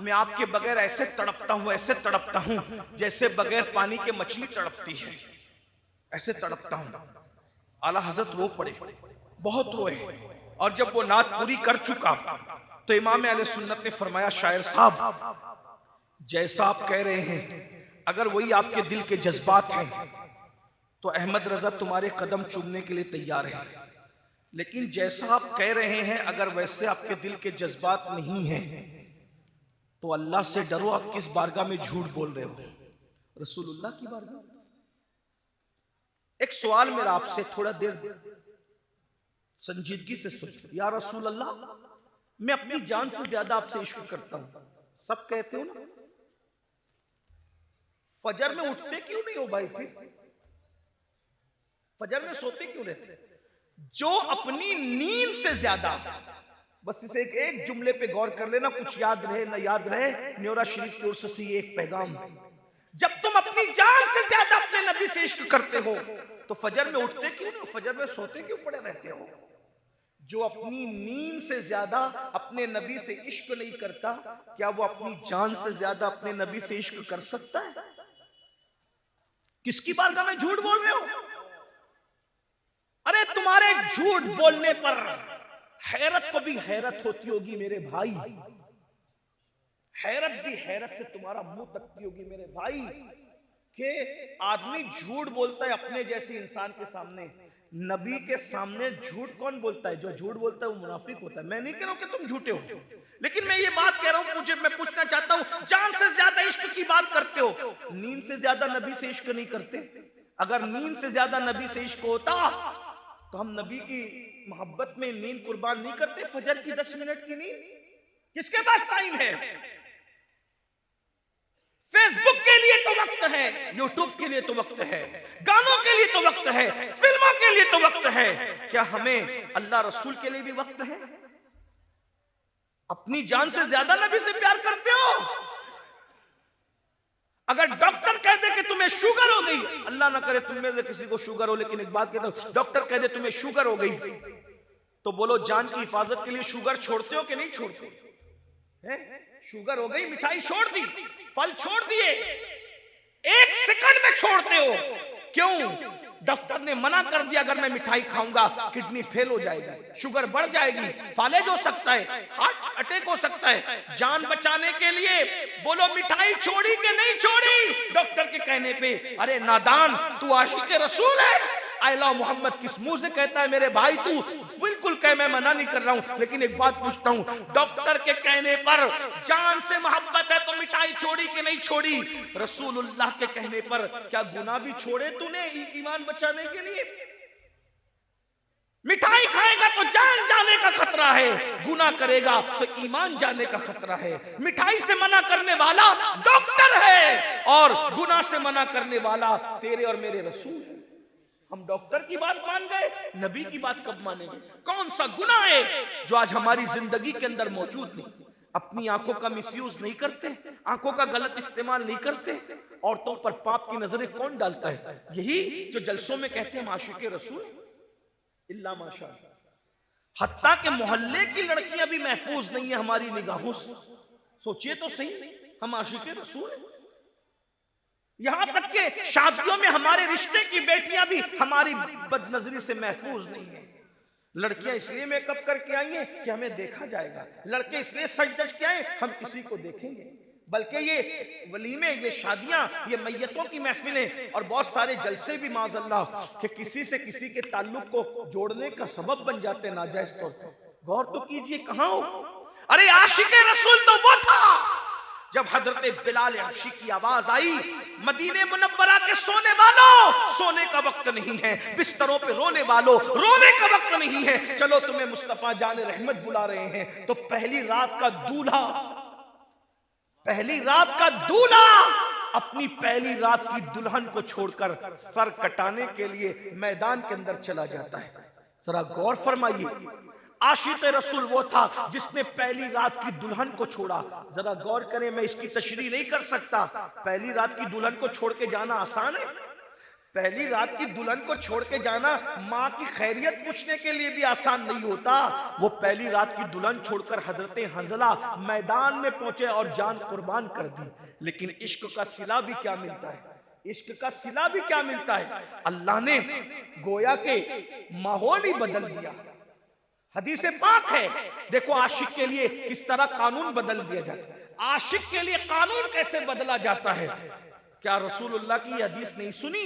मैं आपके बगैर ऐसे तड़पता हूं, ऐसे तड़पता हूं जैसे बगैर पानी के मछली तड़पती है, ऐसे तड़पता हूं। आला हजरत रो पड़े, बहुत रोए। और जब वो नात पूरी कर चुका तो इमाम अहले सुन्नत ने फरमाया, शायर साहब जैसा आप कह रहे हैं अगर वही आपके दिल के जज्बात हैं तो अहमद रजा तुम्हारे कदम चूमने के लिए तैयार है, लेकिन जैसा आप कह रहे हैं अगर वैसे आपके दिल के जज्बात नहीं हैं तो अल्लाह से डरो, आप किस बारगाह में झूठ बोल रहे हो? रसूलुल्लाह की बारगाह। एक सवाल मेरा आपसे, थोड़ा देर संजीदगी से सोचो। या रसूल अल्लाह, मैं अपनी जान से ज्यादा आपसे इश्क करता हूं, सब कहते हो ना, फजर में उठते क्यों नहीं हो भाई? फिर फजर में सोते क्यों रहते? जो अपनी नींद से ज्यादा, बस इसे एक जुमले पे गौर कर लेना, कुछ याद रहे ना याद रहे, न्योरा शरीफ की ओर से एक पैगाम, जब तुम अपनी जान से ज्यादा अपने नबी से इश्क करते हो तो फजर में उठते क्यों नहीं? फजर में सोते क्यों पड़े रहते हो? जो अपनी नींद से ज्यादा अपने नबी से इश्क नहीं करता, क्या वो अपनी जान से ज्यादा अपने नबी से इश्क कर सकता है? किसकी बारगाह में झूठ बोल रहे हो? अरे तुम्हारे झूठ बोलने पर हैरत को भी हैरत होती होगी मेरे भाई, हैरत भी हैरत से तुम्हारा मुंह तकती होगी मेरे भाई, कि आदमी झूठ बोलता है अपने जैसे इंसान के सामने, नबी के सामने झूठ कौन बोलता है? जो झूठ बोलता है वो मुनाफिक होता है। मैं नहीं कह रहा हूं कि तुम झूठे हो, लेकिन मैं ये बात कह रहा हूं, मैं पूछना चाहता हूं, जान से ज्यादा इश्क की बात करते हो, नींद से ज्यादा नबी से इश्क नहीं करते? अगर नींद से ज्यादा नबी से इश्क होता तो हम नबी की मोहब्बत में नींद कुर्बान नहीं करते? फजर की 10 मिनट की नींद किसके पास टाइम है? फेसबुक के लिए तो वक्त है, यूट्यूब के लिए तो वक्त है, गानों के लिए तो वक्त है, फिल्मों के लिए तो वक्त है, क्या हमें अल्लाह रसूल के लिए भी वक्त है? अपनी जान से ज्यादा नबी से प्यार करते हो? अगर डॉक्टर कह दे कि तुम्हें शुगर हो गई, अल्लाह ना करे तुम्हें से किसी को शुगर हो, लेकिन एक बात कहता हूं, डॉक्टर कह दे तुम्हें शुगर हो गई, तो बोलो जान की हिफाजत के लिए शुगर छोड़ते हो कि नहीं छोड़ते? शुगर हो गई, मिठाई छोड़ दी, फल छोड़ दिए, 1 सेकंड में छोड़ते हो, क्यों? डॉक्टर ने मना कर दिया अगर मैं मिठाई खाऊंगा किडनी फेल हो जाएगी, शुगर बढ़ जाएगी, फालेज हो सकता है, हार्ट अटैक हो सकता है। जान बचाने के लिए बोलो मिठाई छोड़ी कि नहीं छोड़ी? डॉक्टर के कहने पे, अरे नादान, तू आशिक रसूल है, आई लव मोहम्मद किस मुंह से कहता है मेरे भाई? तू बिल्कुल कह, मैं मना नहीं कर रहा हूं, लेकिन एक बात पूछता हूं, डॉक्टर के कहने पर जान से मोहब्बत है तो मिठाई छोड़ी कि नहीं छोड़ी? रसूलुल्लाह के कहने पर क्या गुनाह भी छोड़े तूने ईमान बचाने के लिए? मिठाई खाएगा तो जान जाने का खतरा है, गुनाह करेगा तो ईमान जाने का खतरा है। मिठाई से मना करने वाला डॉक्टर है और गुनाह से मना करने वाला तेरे और मेरे रसूल है। हम डॉक्टर की बात मान गए, नबी की बात कब मानेंगे? कौन सा गुनाह है जो आज हमारी जिंदगी के अंदर मौजूद नहीं? अपनी आंखों का मिसयूज नहीं करते, आंखों का गलत इस्तेमाल नहीं करते, औरतों पर पाप की नजरें कौन डालता है? यही जो जलसों में कहते हैं आशिक़े रसूल इल्ला माशा। हत्ता के मोहल्ले की लड़कियां भी महफूज नहीं है हमारी निगाहों से। सोचिए तो सही, हम आशिक़े रसूल हैं। यहां तक के शादियों में हमारे रिश्ते की बेटियां भी हमारी बदनजरी से महफूज नहीं है। लड़कियां इसलिए मेकअप करके आई हैं कि हमें देखा जाएगा, लड़के इसलिए सज धज के आए हम किसी को देखेंगे। बल्कि ये वलीमे, ये शादियां, ये मैयतों की महफिलें और बहुत सारे जलसे भी माज़अल्लाह कि किसी से किसी के ताल्लुक को जोड़ने का सबब बन जाते हैं नाजायज तौर पर। गौर तो कीजिए, कहां हो? अरे आशिक़े रसूल तो वो था जब हजरत बिलाल हबशी की आवाज आई, मदीने मुनव्वरा के सोने वालों, सोने का वक्त नहीं है, बिस्तरों पे रोने वालों, रोने का वक्त नहीं है, चलो तुम्हें मुस्तफा जान रहमत बुला रहे हैं। तो पहली रात का दूल्हा अपनी पहली रात की दुल्हन को छोड़कर सर कटाने के लिए मैदान के अंदर चला जाता है। जरा गौर फरमाइए, आशिक़ रसूल वो था जिसने पहली रात की दुल्हन को छोड़ा। जरा गौर करें, मैं इसकी तशरीह नहीं कर सकता, पहली रात की दुल्हन को छोड़ के जाना आसान है? पहली रात की दुल्हन को छोड़ के जाना माँ की खैरियत पूछने के लिए भी आसान नहीं होता। वो पहली रात की दुल्हन छोड़कर हजरत हंजला मैदान में पहुंचे और जान कुर्बान कर दी। लेकिन इश्क का सिला भी क्या मिलता है, इश्क का सिला भी क्या मिलता है। अल्लाह ने गोया के माहौल ही बदल दिया। हदीस पाक है, देखो आशिक के लिए किस तरह कानून बदल दिया जाता है, आशिक के लिए कानून कैसे बदला जाता है। क्या रसूलुल्लाह की हदीस नहीं सुनी,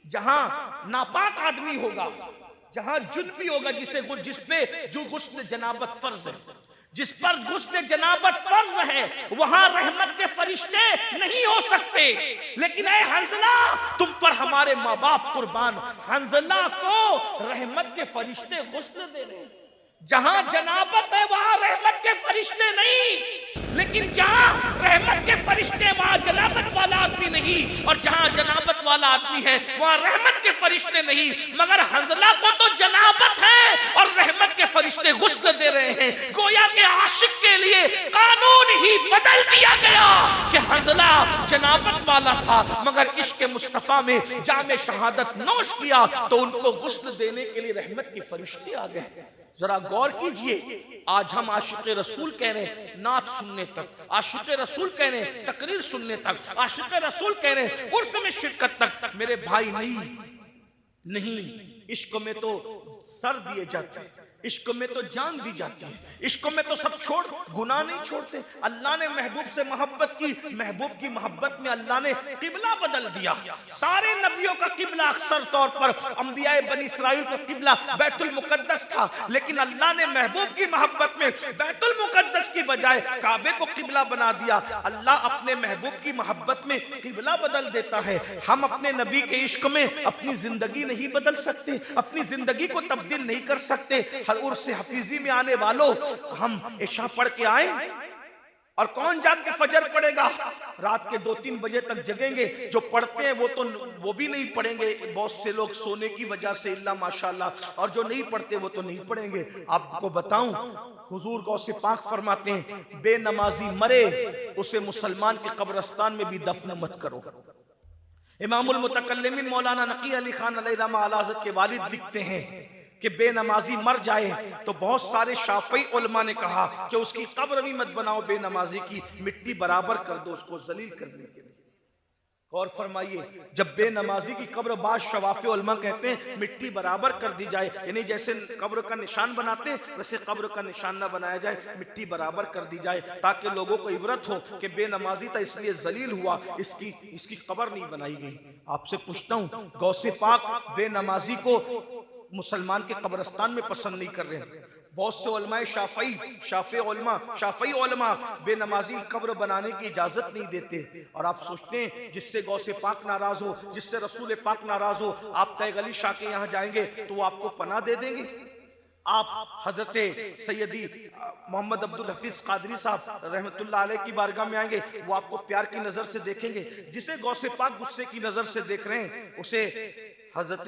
जहां नापाक आदमी होगा, जहां जुनबी होगा, जिसपे जो गुस्ल जनाबत फर्ज है, जिस पर गुस्ल जनाबत फर्ज है, वहां रहमत के फरिश्ते नहीं हो सकते। लेकिन ऐ हंजला, तुम पर हमारे माँ बाप कुर्बान, हंजला को रहमत के फरिश्ते गुस्ल दे रहे हैं। जहां जनाबत है वहां रहमत के फरिश्ते नहीं, लेकिन जहां रहमत के फरिश्ते वहां जनाबत वाला आदमी नहीं, और जहां जनाबत वाला आदमी है वहां रहमत के फरिश्ते नहीं। मगर हंजला को तो जनाबत है और रहमत के फरिश्ते गुस्ल दे रहे हैं। गोया के आशिक के लिए कानून ही बदल दिया गया कि हंजला जनाबत वाला था, मगर इश्क मुस्तफा में जामे शहादत नोश किया तो उनको गुस्ल देने के लिए रहमत के फरिश्ते आ गए। जरा गौर कीजिए, आज हम आशिक रसूल कह रहे हैं नात सुनने तक, आशिक रसूल कह रहे हैं तकरीर सुनने तक, आशिक रसूल कह रहे हैं उर्स में शिरकत तक। मेरे भाई नहीं, इश्क में तो सर दिए जाते हैं, इश्क में तो जान दी जाती है, इश्क में तो सब छोड़, गुनाह नहीं छोड़ते। अल्लाह ने महबूब से मोहब्बत की, महबूब की मोहब्बत में अल्लाह ने किबला बदल दिया। सारे नबियों का किबला अक्सर तौर पर अंबियाए बनी इस्राइल का किबला बैतुल मुकद्दस था, लेकिन अल्लाह ने महबूब की मोहब्बत में बैतुल मुकद्दस की बजाय काबे को किबला बना दिया। अल्लाह अपने महबूब की मोहब्बत में किबला बदल देता है। हम अपने नबी के इश्क में अपनी जिंदगी नहीं बदल सकते, अपनी जिंदगी को तब्दील नहीं कर सकते। उर्स हफीजी में आने वालों, हम इशा पढ़ के आए और कौन जाग के फजर पढ़ेगा, रात के 2-3 बजे तक जगेंगे। जो पढ़ते हैं वो भी नहीं पढ़ेंगे, बहुत से लोग सोने की वजह से इल्ला माशाल्लाह, और जो नहीं पढ़ते वो तो नहीं पढ़ेंगे। आपको बताऊं, हुजूर गौसे पाक फरमाते हैं बेनमाजी मरे उसे मुसलमान के कब्रिस्तान में भी दफन मत करो। इमामुल मुतकल्लिमीन मौलाना नकी अली खान अलैहिर्रहमा आला हज़रत के वालिद लिखते हैं कि बेनमाजी मर जाए तो बहुत सारे शाफई उलमा ने कहा कि उसकी कब्र भी मत बनाओ, बेनमाजी की मिट्टी बराबर कर दो उसको जलील करने के लिए। गौर फरमाइए, जब बेनमाजी की कब्र, बाद शवाफे उलमा कहते हैं मिट्टी बराबर कर दी जाए, यानी जैसे कब्र का निशान बनाते हैं वैसे कब्र का निशान ना बनाया जाए, मिट्टी बराबर कर दी जाए, ताकि लोगों को इबरत हो कि बेनमाजी था इसलिए जलील हुआ, इसकी कब्र नहीं बनाई गई। आपसे पूछता हूँ, गौसे पाक बेनमाजी को मुसलमान के कब्रिस्तान में पसंद नहीं कर रहे हैं। बहुत से उलमाए शाफई उलमा बेनमाजी कब्र बनाने की इजाजत नहीं देते। और आप सोचते हैं जिससे गौसे पाक नाराज हो, जिससे रसूल पाक नाराज हो, आप तैगली शाह के यहाँ जाएंगे तो वो आपको पनाह दे देंगे। आप हजरत सैयदी मोहम्मद अब्दुल हफीज कादरी साहब रहमतुल्लाह अलैह की बारगाह में आएंगे, वो आपको प्यार की नजर से देखेंगे। जिसे गौसे पाक गुस्से की नजर से देख रहे हैं उसे हजरत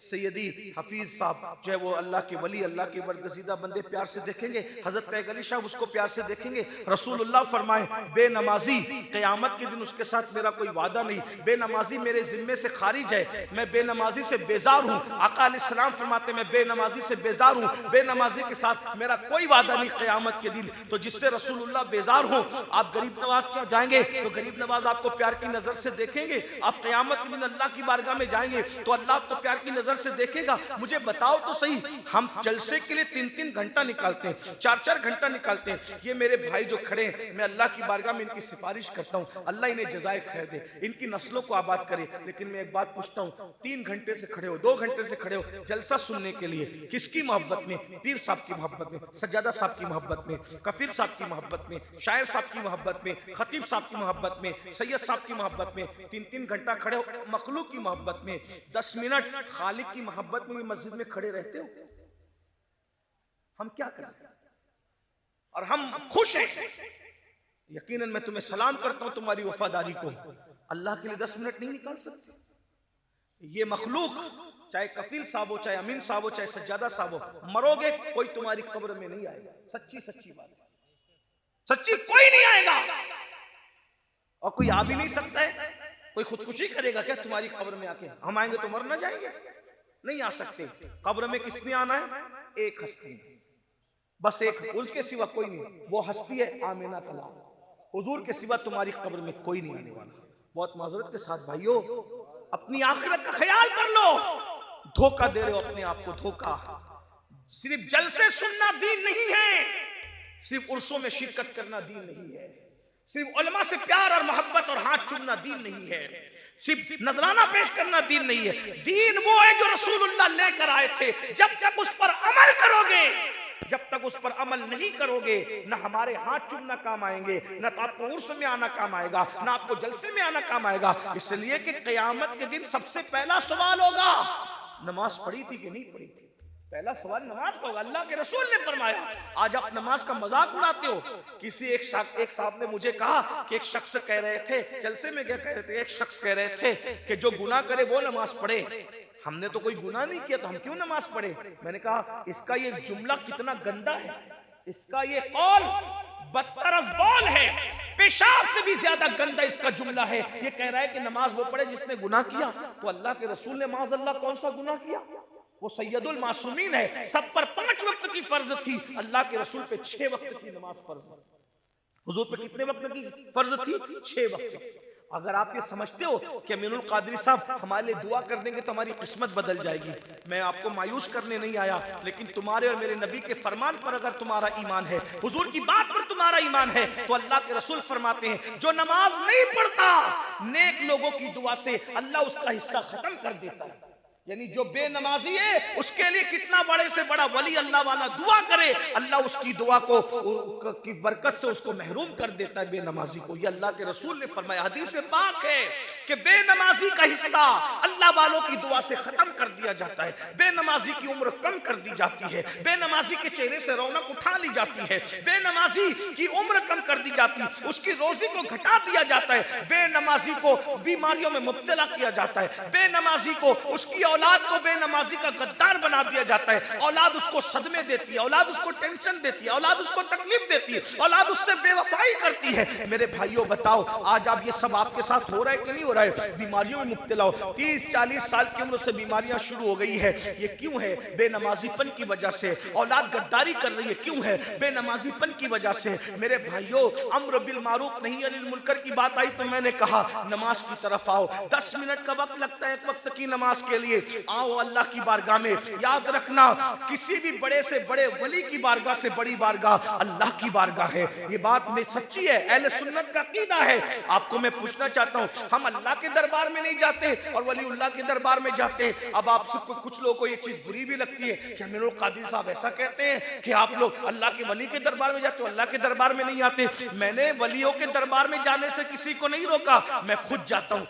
सैयदी हफीज साहब जो है वो अल्लाह के वली, अल्लाह के बरगजीदा बंदे प्यार से देखेंगे। हजरत तैगली शाह उसको प्यार से देखेंगे। रसूलुल्लाह फरमाए बेनमाजी क़यामत के दिन उसके साथ मेरा कोई वादा नहीं, बेनमाजी मेरे जिम्मे से खारिज है, मैं बेनमाजी से बेजार हूँ। आका अलैहिस्सलाम फरमाते मैं बेनमाजी से बेजार हूँ, बेनमाजी के साथ मेरा कोई वादा नहीं क़यामत के दिन। तो जिससे रसूलुल्लाह बेजार हो, आप गरीब नवाज क्या जाएंगे तो गरीब नवाज आपको प्यार की नजर से देखेंगे। आप क़यामत के दिन अल्लाह की बारगाह में जाएंगे तो अल्लाह आपको प्यार की नजर से देखेगा। मुझे बताओ तो सही, हम जलसे के लिए 3-3 घंटा निकालते हैं, 4-4 घंटा निकालते हैं। ये मेरे भाई जो खड़े हैं, मैं अल्लाह की बारगाह में इनकी सिफारिश करता हूँ, अल्लाह इन्हें जज़ाए खैर दे, इनकी नस्लों को आबाद करे। लेकिन मैं एक बात पूछता हूँ, 3 घंटे से खड़े हो, 2 घंटे से खड़े हो जलसा सुनने के लिए, किसकी मोहब्बत में? पीर साहब की मोहब्बत में, सज्जादा साहब की मोहब्बत में, कफीर साहब की मोहब्बत में, शायर साहब की मोहब्बत में, खतीब साहब की मोहब्बत में, सैयद साहब की मोहब्बत में। 3-3 घंटा खड़े हो मखलूक की मोहब्बत में, 10 मिनट खालिक की मोहब्बत में भी मस्जिद में खड़े रहते हो। हम क्या करें? और हम खुश हैं। यकीनन मैं तुम्हें सलाम करता हूं तुम्हारी वफादारी को। अल्लाह के लिए 10 मिनट नहीं निकाल सकते। ये मखलूक, चाहे कफील साहब हो, चाहे अमीन साहब हो, चाहे सज्जादा साहब हो, मरोगे कोई तुम्हारी कब्र में नहीं आएगा। सच्ची बात, सच्ची कोई नहीं आएगा और कोई आ भी नहीं सकता है। कोई खुदकुशी करेगा क्या तुम्हारी कब्र में आके? हम आएंगे तो मर ना जाएंगे? नहीं आ सकते। कब्र में किसने आना है? एक हस्ती, बस एक, उसके सिवा कोई नहीं। वो हस्ती है आमिना का लाल। हुजूर के सिवा तुम्हारी कब्र में कोई नहीं आने वाला। बहुत माजरत के साथ भाइयों, अपनी आखिरत का ख्याल कर लो। धोखा दे रहे हो अपने आप को, धोखा। सिर्फ जलसे सुनना दीन नहीं है, सिर्फ उर्सों में शिरकत करना दीन नहीं है, सिर्फ उलमा से प्यार और मोहब्बत और हाथ चूमना दीन नहीं है, सिर्फ नजराना पेश करना दीन नहीं है। दीन वो है जो रसूलुल्लाह लेकर आए थे। जब तक उस पर अमल करोगे, जब तक उस पर अमल नहीं करोगे, ना हमारे हाथ चूमना काम आएंगे, ना तो आपको उर्स में आना काम आएगा, ना आपको जलसे में आना काम आएगा। इसलिए कि क़यामत के दिन सबसे पहला सवाल होगा, नमाज पढ़ी थी कि नहीं पढ़ी थी। पहला सवाल नमाज का होगा। अल्लाह के रसूल ने फरमाया। आज आप नमाज का मजाक उड़ाते हो। किसी एक साहब ने मुझे कहा कि एक शख्स कह रहे थे, जलसे में क्या कह रहे थे, एक शख्स कह रहे थे कि जो गुनाह करे वो नमाज पढ़े। हमने तो कोई गुनाह नहीं किया, तो हम क्यों नमाज पढ़े? मैंने कहा इसका ये जुमला कितना गंदा है, इसका ये कौल बदतरस कौल है, पेशाब से भी ज्यादा गंदा इसका जुमला है। ये कह रहा है कि नमाज वो पढ़े जिसने गुनाह किया। तो अल्लाह के रसूल ने माज़अल्लाह कौन सा गुनाह किया? वो सैयदुल मासूमीन है, सब पर 5 वक्त की फर्ज थी। अल्लाह के रसूल पे 6 वक्त की नमाज फर्ज। हुजूर पे कितने वक्त की फर्ज थी? 6 वक्त। अगर आप ये समझते हो कि अमीनुल कादरी साहब हमारे लिए दुआ कर देंगे तो हमारी किस्मत बदल जाएगी, मैं आपको मायूस करने नहीं आया, लेकिन तुम्हारे और मेरे नबी के फरमान पर अगर तुम्हारा ईमान है, हुजूर की बात पर तुम्हारा ईमान है, तो अल्लाह के रसूल फरमाते हैं जो नमाज नहीं पढ़ता, नेक लोगों की दुआ से अल्लाह उसका हिस्सा खत्म कर देता है। यानी जो बेनमाजी है उसके लिए कितना बड़े से बड़ा वली अल्लाह वाला दुआ करे, अल्लाह उसकी दुआ को की बरकत से उसको महरूम कर देता है बेनमाजी को। ये अल्लाह के रसूल ने फरमाया। हदीस से पाक है कि बेनमाजी का हिस्सा अल्लाह वालों की दुआ से खत्म कर दिया जाता है। बेनमाजी की उम्र कम कर दी जाती है, बेनमाजी के चेहरे से रौनक उठा ली जाती है, बेनमाजी की उम्र कम कर दी जाती है, उसकी रोजी को घटा दिया जाता है, बेनमाजी को बीमारियों में मुब्तला किया जाता है, बेनमाजी को उसकी औलाद को बेनमाजी का गद्दार बना दिया जाता है। औलाद उसको सदमे देती है, औलाद उसको टेंशन देती है, औलाद उसको तकलीफ देती है, औलाद उससे बेवफाई करती है। मेरे भाइयों बताओ, आज आप ये सब आपके साथ हो रहा है कि नहीं हो रहा है? बीमारियों में मुब्तला हो, 30-40 साल की उम्र से बीमारियां शुरू हो गई है। ये क्यों है? बेनमाजीपन की वजह से। औलाद गद्दारी कर रही है, क्यों है? बेनमाजीपन की वजह से। मेरे भाइयों, अम्र बिल मारूफ नही अनिल मुनकर की बात आई तो मैंने कहा नमाज की तरफ आओ। 10 मिनट का वक्त लगता है एक वक्त की नमाज के लिए। आओ अल्लाह की बारगाह में। याद रखना, किसी भी बड़े से बड़े वली की बारगाह से बड़ी बारगाह अल्लाह की बारगाह है। ये बात में सच्ची है, अहले सुन्नत का अकीदा है। आपको मैं पूछना चाहता हूँ, हम अल्लाह के दरबार में नहीं जाते और वलीउल्लाह के दरबार में जाते हैं। अब आप सबको, कुछ लोगों को ये चीज बुरी भी लगती है कि अमीनुल कादिर साहब ऐसा कहते हैं कि आप लोग अल्लाह के वली के दरबार में जाते हो, अल्लाह के दरबार में नहीं आते। मैंने वलियों के दरबार में जाने से किसी को नहीं रोका, मैं खुद जाता हूँ।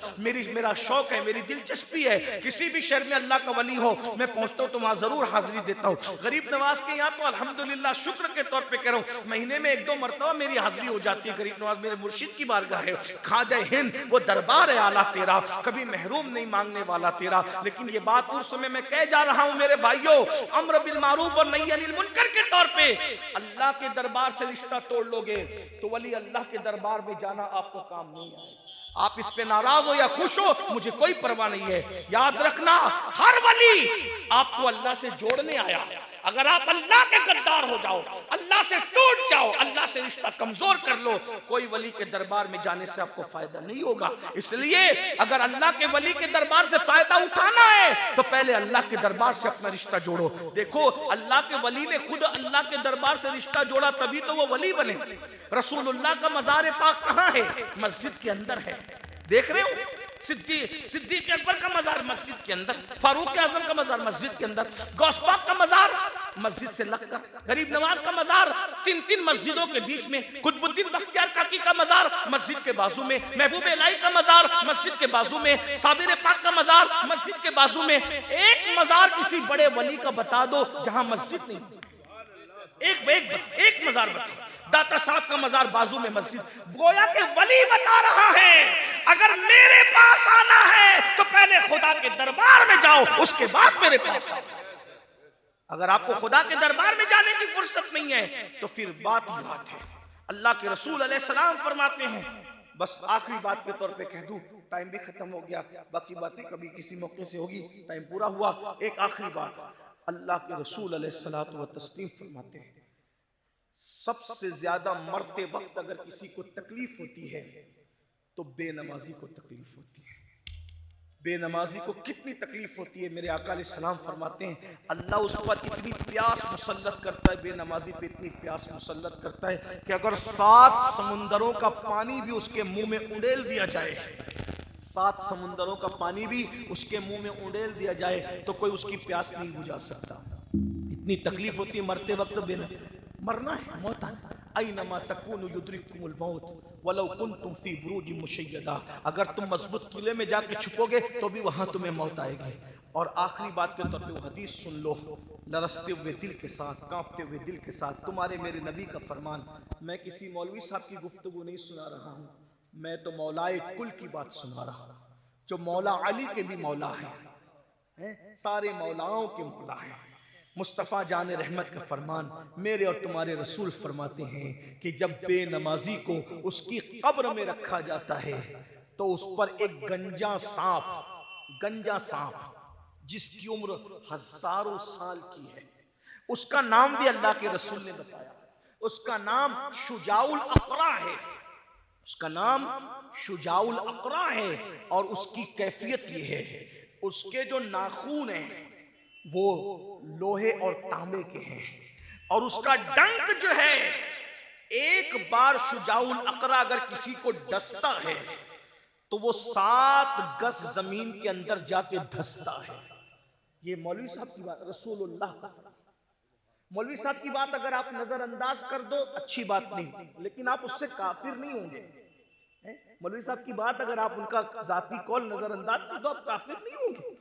मेरा शौक है, मेरी दिलचस्पी है। किसी भी शहर में अल्लाह का वली हो, मैं पहुंचता हूं तो वहां जरूर हाजिरी देता हूं। गरीब नवाज के यहाँ तो अल्हम्दुलिल्लाह शुक्र के तौर पे कह रहा हूं, महीने में 1-2 मरतबा मेरी हाजिरी हो जाती है। गरीब नवाज मेरे मुर्शिद की बारगाह है, खाजा हिंद वो दरबार है आला तेरा, कभी महरूम नहीं मांगने वाला तेरा। लेकिन ये बात उस समय मैं कह जा रहा हूं मेरे भाइयों, अम्र बिल मारूफ और नही अनिल मुनकर के तौर पे अल्लाह के दरबार से रिश्ता तोड़ लोगे तो वली अल्लाह के दरबार में जाना आपको काम नहीं आएगा। आप इस पे नाराज हो या खुश हो, मुझे कोई परवाह नहीं है। याद रखना, हर वली आपको अल्लाह से जोड़ने आया। अगर आप अल्लाह के गद्दार हो जाओ, अल्लाह से टूट जाओ, अल्लाह से रिश्ता कमजोर कर लो, कोई वली के दरबार में जाने से आपको फायदा नहीं होगा। इसलिए अगर अल्लाह के वली के दरबार से फायदा उठाना है तो पहले अल्लाह के दरबार से अपना रिश्ता जोड़ो। देखो, अल्लाह के वली ने खुद अल्लाह के दरबार से रिश्ता जोड़ा, तभी तो वो वली बने। रसूलुल्लाह का मज़ार पाक कहाँ है? मस्जिद के अंदर है। देख रहे हो, सिद्दीक अकबर का मज़ार मस्जिद के अंदर, फारूक आज़म का मज़ार मस्जिद के अंदर, गौस पाक का मज़ार मस्जिद से लगकर, गरीब नवाज का मज़ार 3 मस्जिदों के बीच में, कुतुबुद्दीन बख्तियार काकी का मज़ार मस्जिद के बाजू में, महबूब इलाही का मज़ार मस्जिद के बाजू में, साबिर पाक का मज़ार मस्जिद के बाजू में। एक मज़ार किसी बड़े वली का बता दो जहां मस्जिद नहीं। एक मज़ार बताओ। दाता साहब का मज़ार बाजू में मस्जिद। गोया के वली बता रहा है, अगर मेरे पास आना है तो पहले खुदा के दरबार में जाओ, उसके बाद मेरे पास आओ। अगर आपको खुदा के दरबार में जाने की फुर्सत नहीं है तो फिर बात ही बात है। अल्लाह के रसूल अलैहिस्सलाम फरमाते हैं, बस आखिरी बात के तौर पे कह दूं, टाइम भी खत्म हो गया, बाकी बातें कभी किसी मौके से होगी, टाइम पूरा हुआ। एक आखिरी बात, अल्लाह के रसूल अलैहिस्सलातु व तस्लीम फरमाते हैं, सबसे ज्यादा मरते वक्त अगर किसी को तकलीफ होती है तो बेनमाजी को तकलीफ होती है। बेनमाजी को कितनी तकलीफ होती है, मेरे आका अलैहिस्सलाम फरमाते हैं अल्लाह उस पर इतनी प्यास मुसल्लत करता है, बेनमाजी पे इतनी प्यास मुसल्लत करता है कि अगर 7 समुंदरों का पानी भी उसके मुंह में उंडेल दिया जाए, 7 समुंदरों का पानी भी उसके मुंह में उंडेल दिया जाए तो कोई उसकी प्यास नहीं बुझा सकता। इतनी तकलीफ होती है मरते वक्त। मरना है, मौत है। ऐनमा तकूनु युद्रिकुमुल मौत वलौ कुंतुम फी बुरूजिन मुशय्यदा, अगर तुम मजबूत किले में जाके छुपोगे तो भी वहां तुम्हें मौत आएगी। और आखिरी बात के तौर पे वो हदीस सुन लो, लरसते हुए दिल के साथ, कांपते हुए दिल के साथ, तुम्हारे मेरे नबी का फरमान। मैं किसी मौलवी साहब की गुफ्तगू नहीं सुना रहा हूँ, मैं तो मौलाए कुल की बात सुना रहा हूँ, जो मौला अली के भी मौला है, सारे मौलाओं के मौला है। मुस्तफ़ा जान रहमत का फरमान, मेरे और तुम्हारे रसूल फरमाते हैं कि जब बेनमाजी को उसकी कब्र में रखा जाता है तो उस पर एक गंजा सांप जिसकी उम्र हजारों साल की है, उसका नाम भी अल्लाह के रसूल ने बताया, उसका नाम शुजाउल अक़रा है, उसका नाम शुजाउल अक़रा है। और उसकी कैफियत ये है, उसके जो नाखून हैं वो लोहे और तांबे के हैं, और उसका डंक जो है, एक बार शुजाउल अक़रा अगर किसी को डसता है तो वो 7 गज जमीन के अंदर जाके धंसता है। ये मौलवी साहब की बात, रसूलुल्लाह का। मौलवी साहब की बात अगर आप नजरअंदाज कर दो अच्छी बात नहीं, लेकिन आप उससे काफिर नहीं होंगे। मौलवी साहब की बात अगर आप उनका जाती कौल नजरअंदाज कर दो आप काफिर नहीं होंगे,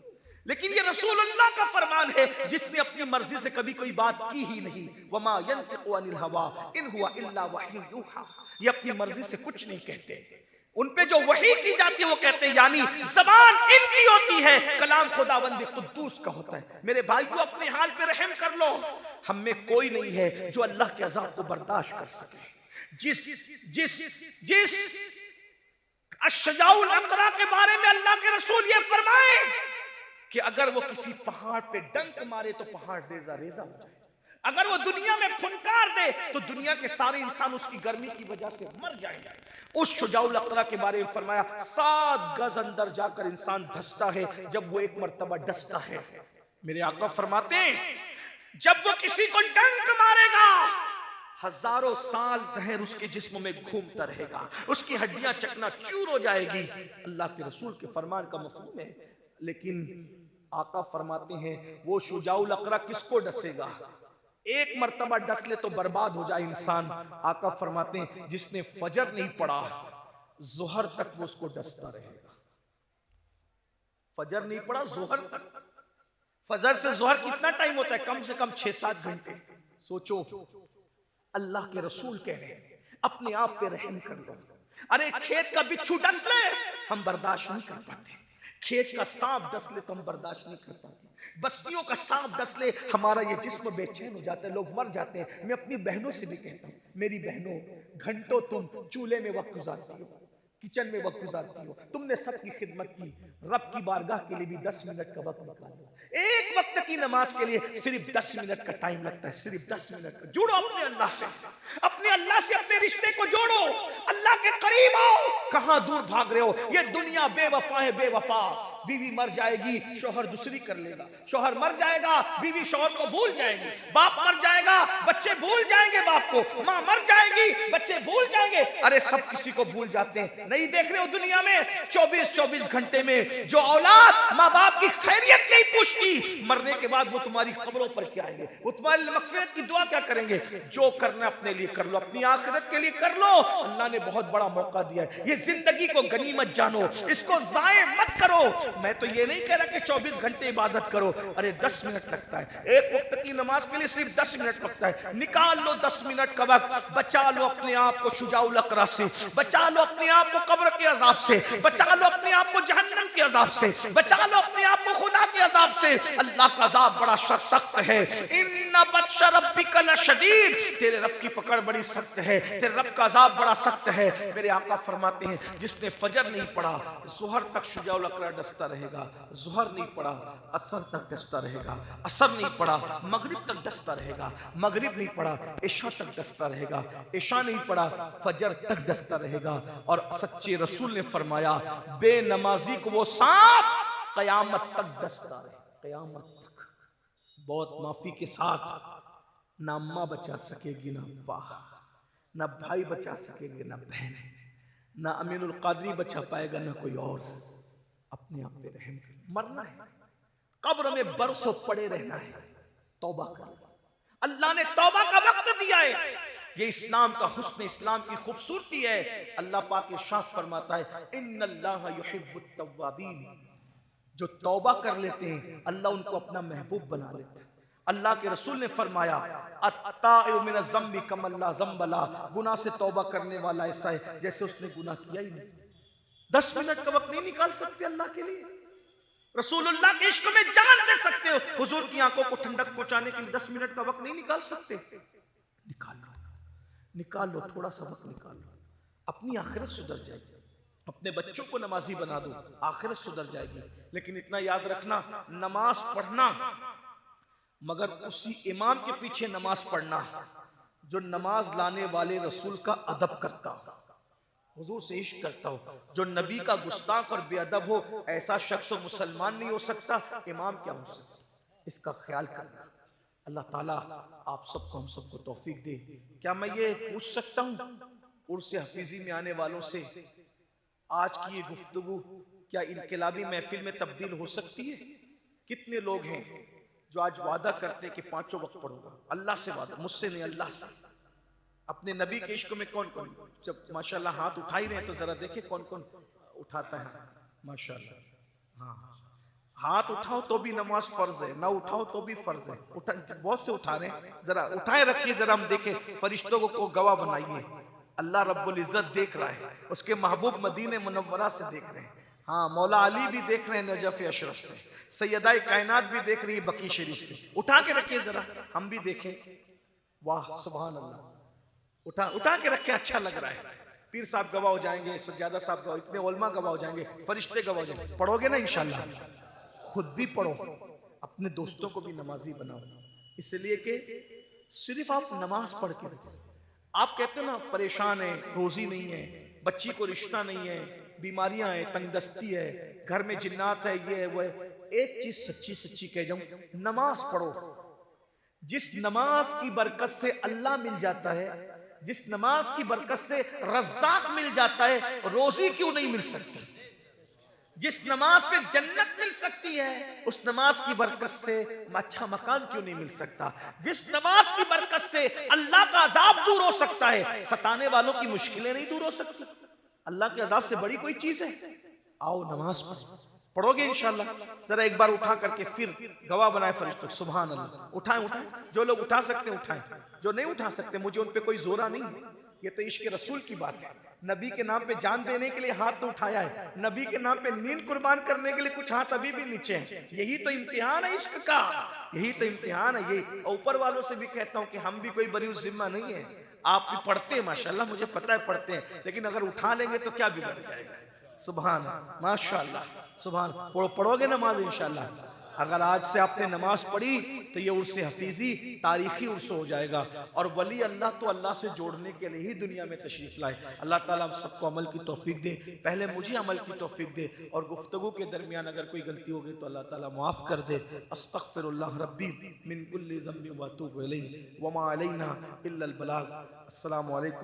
लेकिन ये रसूलुल्लाह का फरमान है जिसने अपनी मर्जी से कभी कोई बात की ही नहीं। वमा यंतिकु अनिल हवा इन हुवा इल्ला वह्यु यूहा, ये अपनी मर्जी से कुछ नहीं कहते, उन पे जो वही की जाती है वो कहते हैं, यानी ज़बान इनकी होती है, कलाम खुदावंद कुद्दूस का होता है। मेरे भाइयों अपने हाल पे रहम कर लो, हम में कोई नहीं है जो अल्लाह के अज़ाब को बर्दाश्त कर सके। जिस अश्शजाउल अक़रा के बारे में अल्लाह के रसूल ये फरमाए कि अगर वो किसी पहाड़ पे डंक मारे तो पहाड़ रेजा रेजा हो जाए, अगर वो दुनिया में फुनकार दे तो दुनिया के सारे इंसान उसकी गर्मी की वजह से मर जाएंगे। उस शुजाउल अक़रा के बारे में फरमाया 7 गज अंदर जाकर इंसान धंसता है जब वो एक मर्तबा डसता है। मेरे आका फरमाते हैं जब वो किसी को डंक मारेगा हजारों साल जहर उसके जिस्म में घूमता रहेगा, उसकी हड्डियां चकनाचूर हो जाएगी। अल्लाह के रसूल के फरमान का मफहूम है, लेकिन आका फरमाते हैं वो शुजाउल अक़रा किसको डसेगा, एक मर्तबा डस ले तो बर्बाद हो जाए इंसान। आका फरमाते हैं जिसने फजर नहीं पढ़ा जोहर तक वो उसको डसता रहेगा। फजर नहीं पढ़ा जोहर तक, फजर से जोहर कितना टाइम होता है, कम से कम 6-7 घंटे। सोचो अल्लाह के रसूल कह रहे हैं अपने आप पे रहम कर लो। अरे खेत का बिच्छू डस ले हम बर्दाश्त नहीं कर पाते, खेत का सांप डस ले तो हम बर्दाश्त नहीं कर पाते, बस्तियों का सांप डस ले हमारा ये जिस्म बेचैन हो जाता है, लोग मर जाते हैं। मैं अपनी बहनों से भी कहता हूँ, मेरी बहनों घंटों तुम चूल्हे में वक्त गुजारती हो, किचन में वक्त गुजारती हो, तुमने सबकी खिदमत की, रब की बारगाह के लिए भी 10 मिनट का वक्त निकालो। एक वक्त की नमाज के लिए सिर्फ 10 मिनट का टाइम लगता है, सिर्फ 10 मिनट का। जुड़ो अपने अल्लाह से, अपने अल्लाह से अपने रिश्ते को जोड़ो, अल्लाह के करीब आओ। कहां दूर भाग रहे हो, ये दुनिया बेवफा है, बेवफा। बीवी मर जाएगी शोहर दूसरी कर लेगा, शोहर मर जाएगा बीवी शोहर को भूल जाएगी, बाप मर जाएगा बच्चे भूल जाएंगे बाप को, माँ मर जाएगी बच्चे भूल जाएंगे। अरे सब किसी को भूल जाते हैं, नहीं देख रहे हो दुनिया में 24-24 घंटे में जो औलाद माँ बाप की खैरियत नहीं पूछती, मरने के बाद वो तुम्हारी कब्रों पर क्या आएंगे, वो तुम्हारी मग़फ़िरत की दुआ क्या करेंगे। जो करना अपने लिए कर लो, अपनी आखिरत के लिए कर लो। अल्लाह ने बहुत बड़ा मौका दिया है, ये जिंदगी को गनीमत जानो, इसको ज़ाये मत करो। मैं तो ये नहीं कह रहा कि 24 घंटे इबादत करो, अरे 10 मिनट लगता है, एक वक्त की नमाज के लिए सिर्फ 10 मिनट लगता है। निकाल लो 10 मिनट का वक्त, बचा लो अपने आप को शुजाउल अक़रा से, बचा लो अपने आप को कब्र के अजाब से, बचा लो अपने आप को जहन्नम के अजाब से, बचा लो अपने आप को खुदा के अजाब से। अल्लाह का अजाब बड़ा सख्त है। इन्ना बत्श रब्बिका लशदीद, तेरे रब की पकड़ बड़ी सख्त है, तेरे रब का अजाब बड़ा सख्त है। मेरे आका फरमाते हैं जिसने फजर नहीं पढ़ा जुहर तक शुजाउल अकरा डसता रहेगा, जुहर नहीं पढ़ा असर तक डसता रहेगा, असर नहीं पढ़ा मगरिब तक डसता रहेगा, मगरिब नहीं पढ़ा इशा तक डसता रहेगा, इशा नहीं पढ़ा फजर तक डसता रहेगा। और सच्चे रसूल ने फरमाया बेनमाजी को वो सांप कयामत तक डसता रहे, कयामत तक। बहुत माफी के साथ ना अम्मा बचा सकेगी ना अब्बा, ना भाई बचा सकेंगे ना बहन, ना अमीनुल कादरी बचा पाएगा ना कोई और। अपने आप पे रहम कर, मरना है, कब्र में बरसों पड़े रहना है, तौबा कर। अल्लाह ने तौबा का वक्त दिया है, ये इस्लाम का हुस्न, इस्लाम की खूबसूरती है। अल्लाह पाक इरशाद फरमाता है इन्नल्लाह युहिब्बुत तव्वाबीन, जो तौबा कर लेते हैं अल्लाह उनको अपना महबूब बना लेता है। अल्लाह के रसूल ने फरमाया अत्ताइबु मिनज़ ज़म्बि कमल्ला ज़म्बला, गुनाह से तौबा करने वाला ऐसा है जैसे उसने गुनाह किया ही नहीं। 10 मिनट का वक्त नहीं निकाल सकते अल्लाह के लिए? रसूलुल्लाह के इश्क में जान दे सकते हो, हुजूर की आंखों को ठंडक पहुंचाने के लिए 10 मिनट का वक्त नहीं निकाल सकते? निकाल लो, निकाल लो, थोड़ा सा वक्त निकाल लो, अपनी आखिरत सुधर जाएगी। अपने बच्चों को नमाजी बना दो, आखिरत सुधर जाएगी। लेकिन इतना याद रखना, नमाज पढ़ना मगर उसी इमाम के पीछे नमाज पढ़ना जो नमाज लाने वाले रसूल का अदब करता हो, हुजूर से इश्क करता हो। जो नबी का गुस्ताख और बेअदब हो, ऐसा शख्स मुसलमान नहीं हो सकता, इमाम क्या हो सकता? इसका ख्याल करना। अल्लाह ताला आप सबको, हम सबको तौफीक दे। क्या मैं ये पूछ सकता हूँ उर्स हफीजी में आने वालों से, आज की ये गुफ्तगू क्या इनकलाबी महफिल में तब्दील हो सकती है? कितने लोग हैं जो आज वादा करते हैं कि 5 वक्त पढ़ूंगा, अल्लाह से वादा, मुझसे नहीं अल्लाह से। अपने नबी के इश्क में कौन कौन, जब माशाल्लाह हाथ उठा ही रहे तो जरा देखे कौन कौन उठाता है माशाल्लाह। हाँ, हाथ उठाओ तो भी नमाज फर्ज है, ना उठाओ तो भी फर्ज है। बहुत से उठा रहे हैं, जरा उठाए रखिए, जरा हम देखें, फरिश्तों को गवाह बनाइए। अल्लाह रब्बुल इज्जत देख रहा है, उसके महबूब मदीने मुनव्वरा से देख रहे हैं। हाँ, मौला अली भी देख रहे हैं नजफ अशरफ से, सैयदाए कायनात भी देख रही है बकी शरीफ से। उठा के रखिए जरा, हम भी देखें। वाह सुभान अल्लाह, उठा के रखे, अच्छा लग रहा है। पीर साहब गवाह हो जाएंगे, सज्जादा साहब गवाह, इतने उलमा गवाह हो जाएंगे, फरिश्ते गवाह हो जाएंगे। पढ़ोगे ना इंशाल्लाह, खुद भी पढ़ो, अपने दोस्तों को भी नमाजी बनाओ, इसलिए कि सिर्फ आप नमाज पढ़ के रखें। आप कहते हो ना परेशान है, रोजी नहीं है, बच्ची को रिश्ता नहीं है, बीमारियां हैं, तंगदस्ती है, घर में जिन्नात है, ये है वो है। एक चीज सच्ची सच्ची कह जाऊं, नमाज पढ़ो। जिस नमाज की बरकत से अल्लाह मिल जाता है, जिस नमाज की बरकत से रज़्ज़ाक मिल जाता है, रोजी क्यों नहीं मिल सकती? जिस नमाज से जन्नत मिल सकती है, उस नमाज की बरकत से अच्छा मकान क्यों नहीं मिल सकता? जिस नमाज की बरकत से अल्लाह का अजाब दूर हो सकता है, सताने वालों की मुश्किलें नहीं दूर हो सकती? अल्लाह के अजाब से बड़ी कोई चीज है? आओ नमाज पढ़ोगे इंशाल्लाह। जरा एक बार उठा करके फिर गवाह बनाए फरिश्तों, सुभान अल्लाह। उठाएं उठाएं, जो लोग उठा सकते उठाएं, जो नहीं उठा सकते मुझे उन पे कोई जोरा नहीं है। ये तो इश्क रसूल की बात है। नबी के नाम पे जान देने के लिए हाथ तो उठाया है, नबी के नाम पे नींद कुर्बान करने के लिए कुछ हाथ अभी भी नीचे हैं। यही तो इम्तिहान है इश्क का, यही तो इम्तिहान है। यही ऊपर वालों से भी कहता हूँ कि हम भी कोई बरी जिम्मा नहीं है। आप भी पढ़ते हैं माशाल्लाह, मुझे पता है पढ़ते हैं, लेकिन अगर उठा लेंगे तो क्या बिगड़ जाएगा? सुभान माशाल्लाह, सुभान। पढ़ोगे नमाज इंशाल्लाह। अगर आज से आपने नमाज पढ़ी तो ये उर्स हफीजी तारीखी उर्स हो जाएगा। और वली अल्लाह तो अल्लाह से जोड़ने के लिए ही दुनिया में तशरीफ लाए। अल्लाह ताला हम सबको अमल की तौफीक दे। पहले मुझे अमल की तौफीक दे, और गुफ्तगू के दरमियान अगर कोई गलती हो गई तो अल्लाह ताला माफ़ कर दे। अस्तगफिरुल्लाह रब्बी मिन कुल्ली ज़ंबि व अतूबु इलैहि व मा अलैना इल्लल बलाग। अस्सलामु अलैकुम।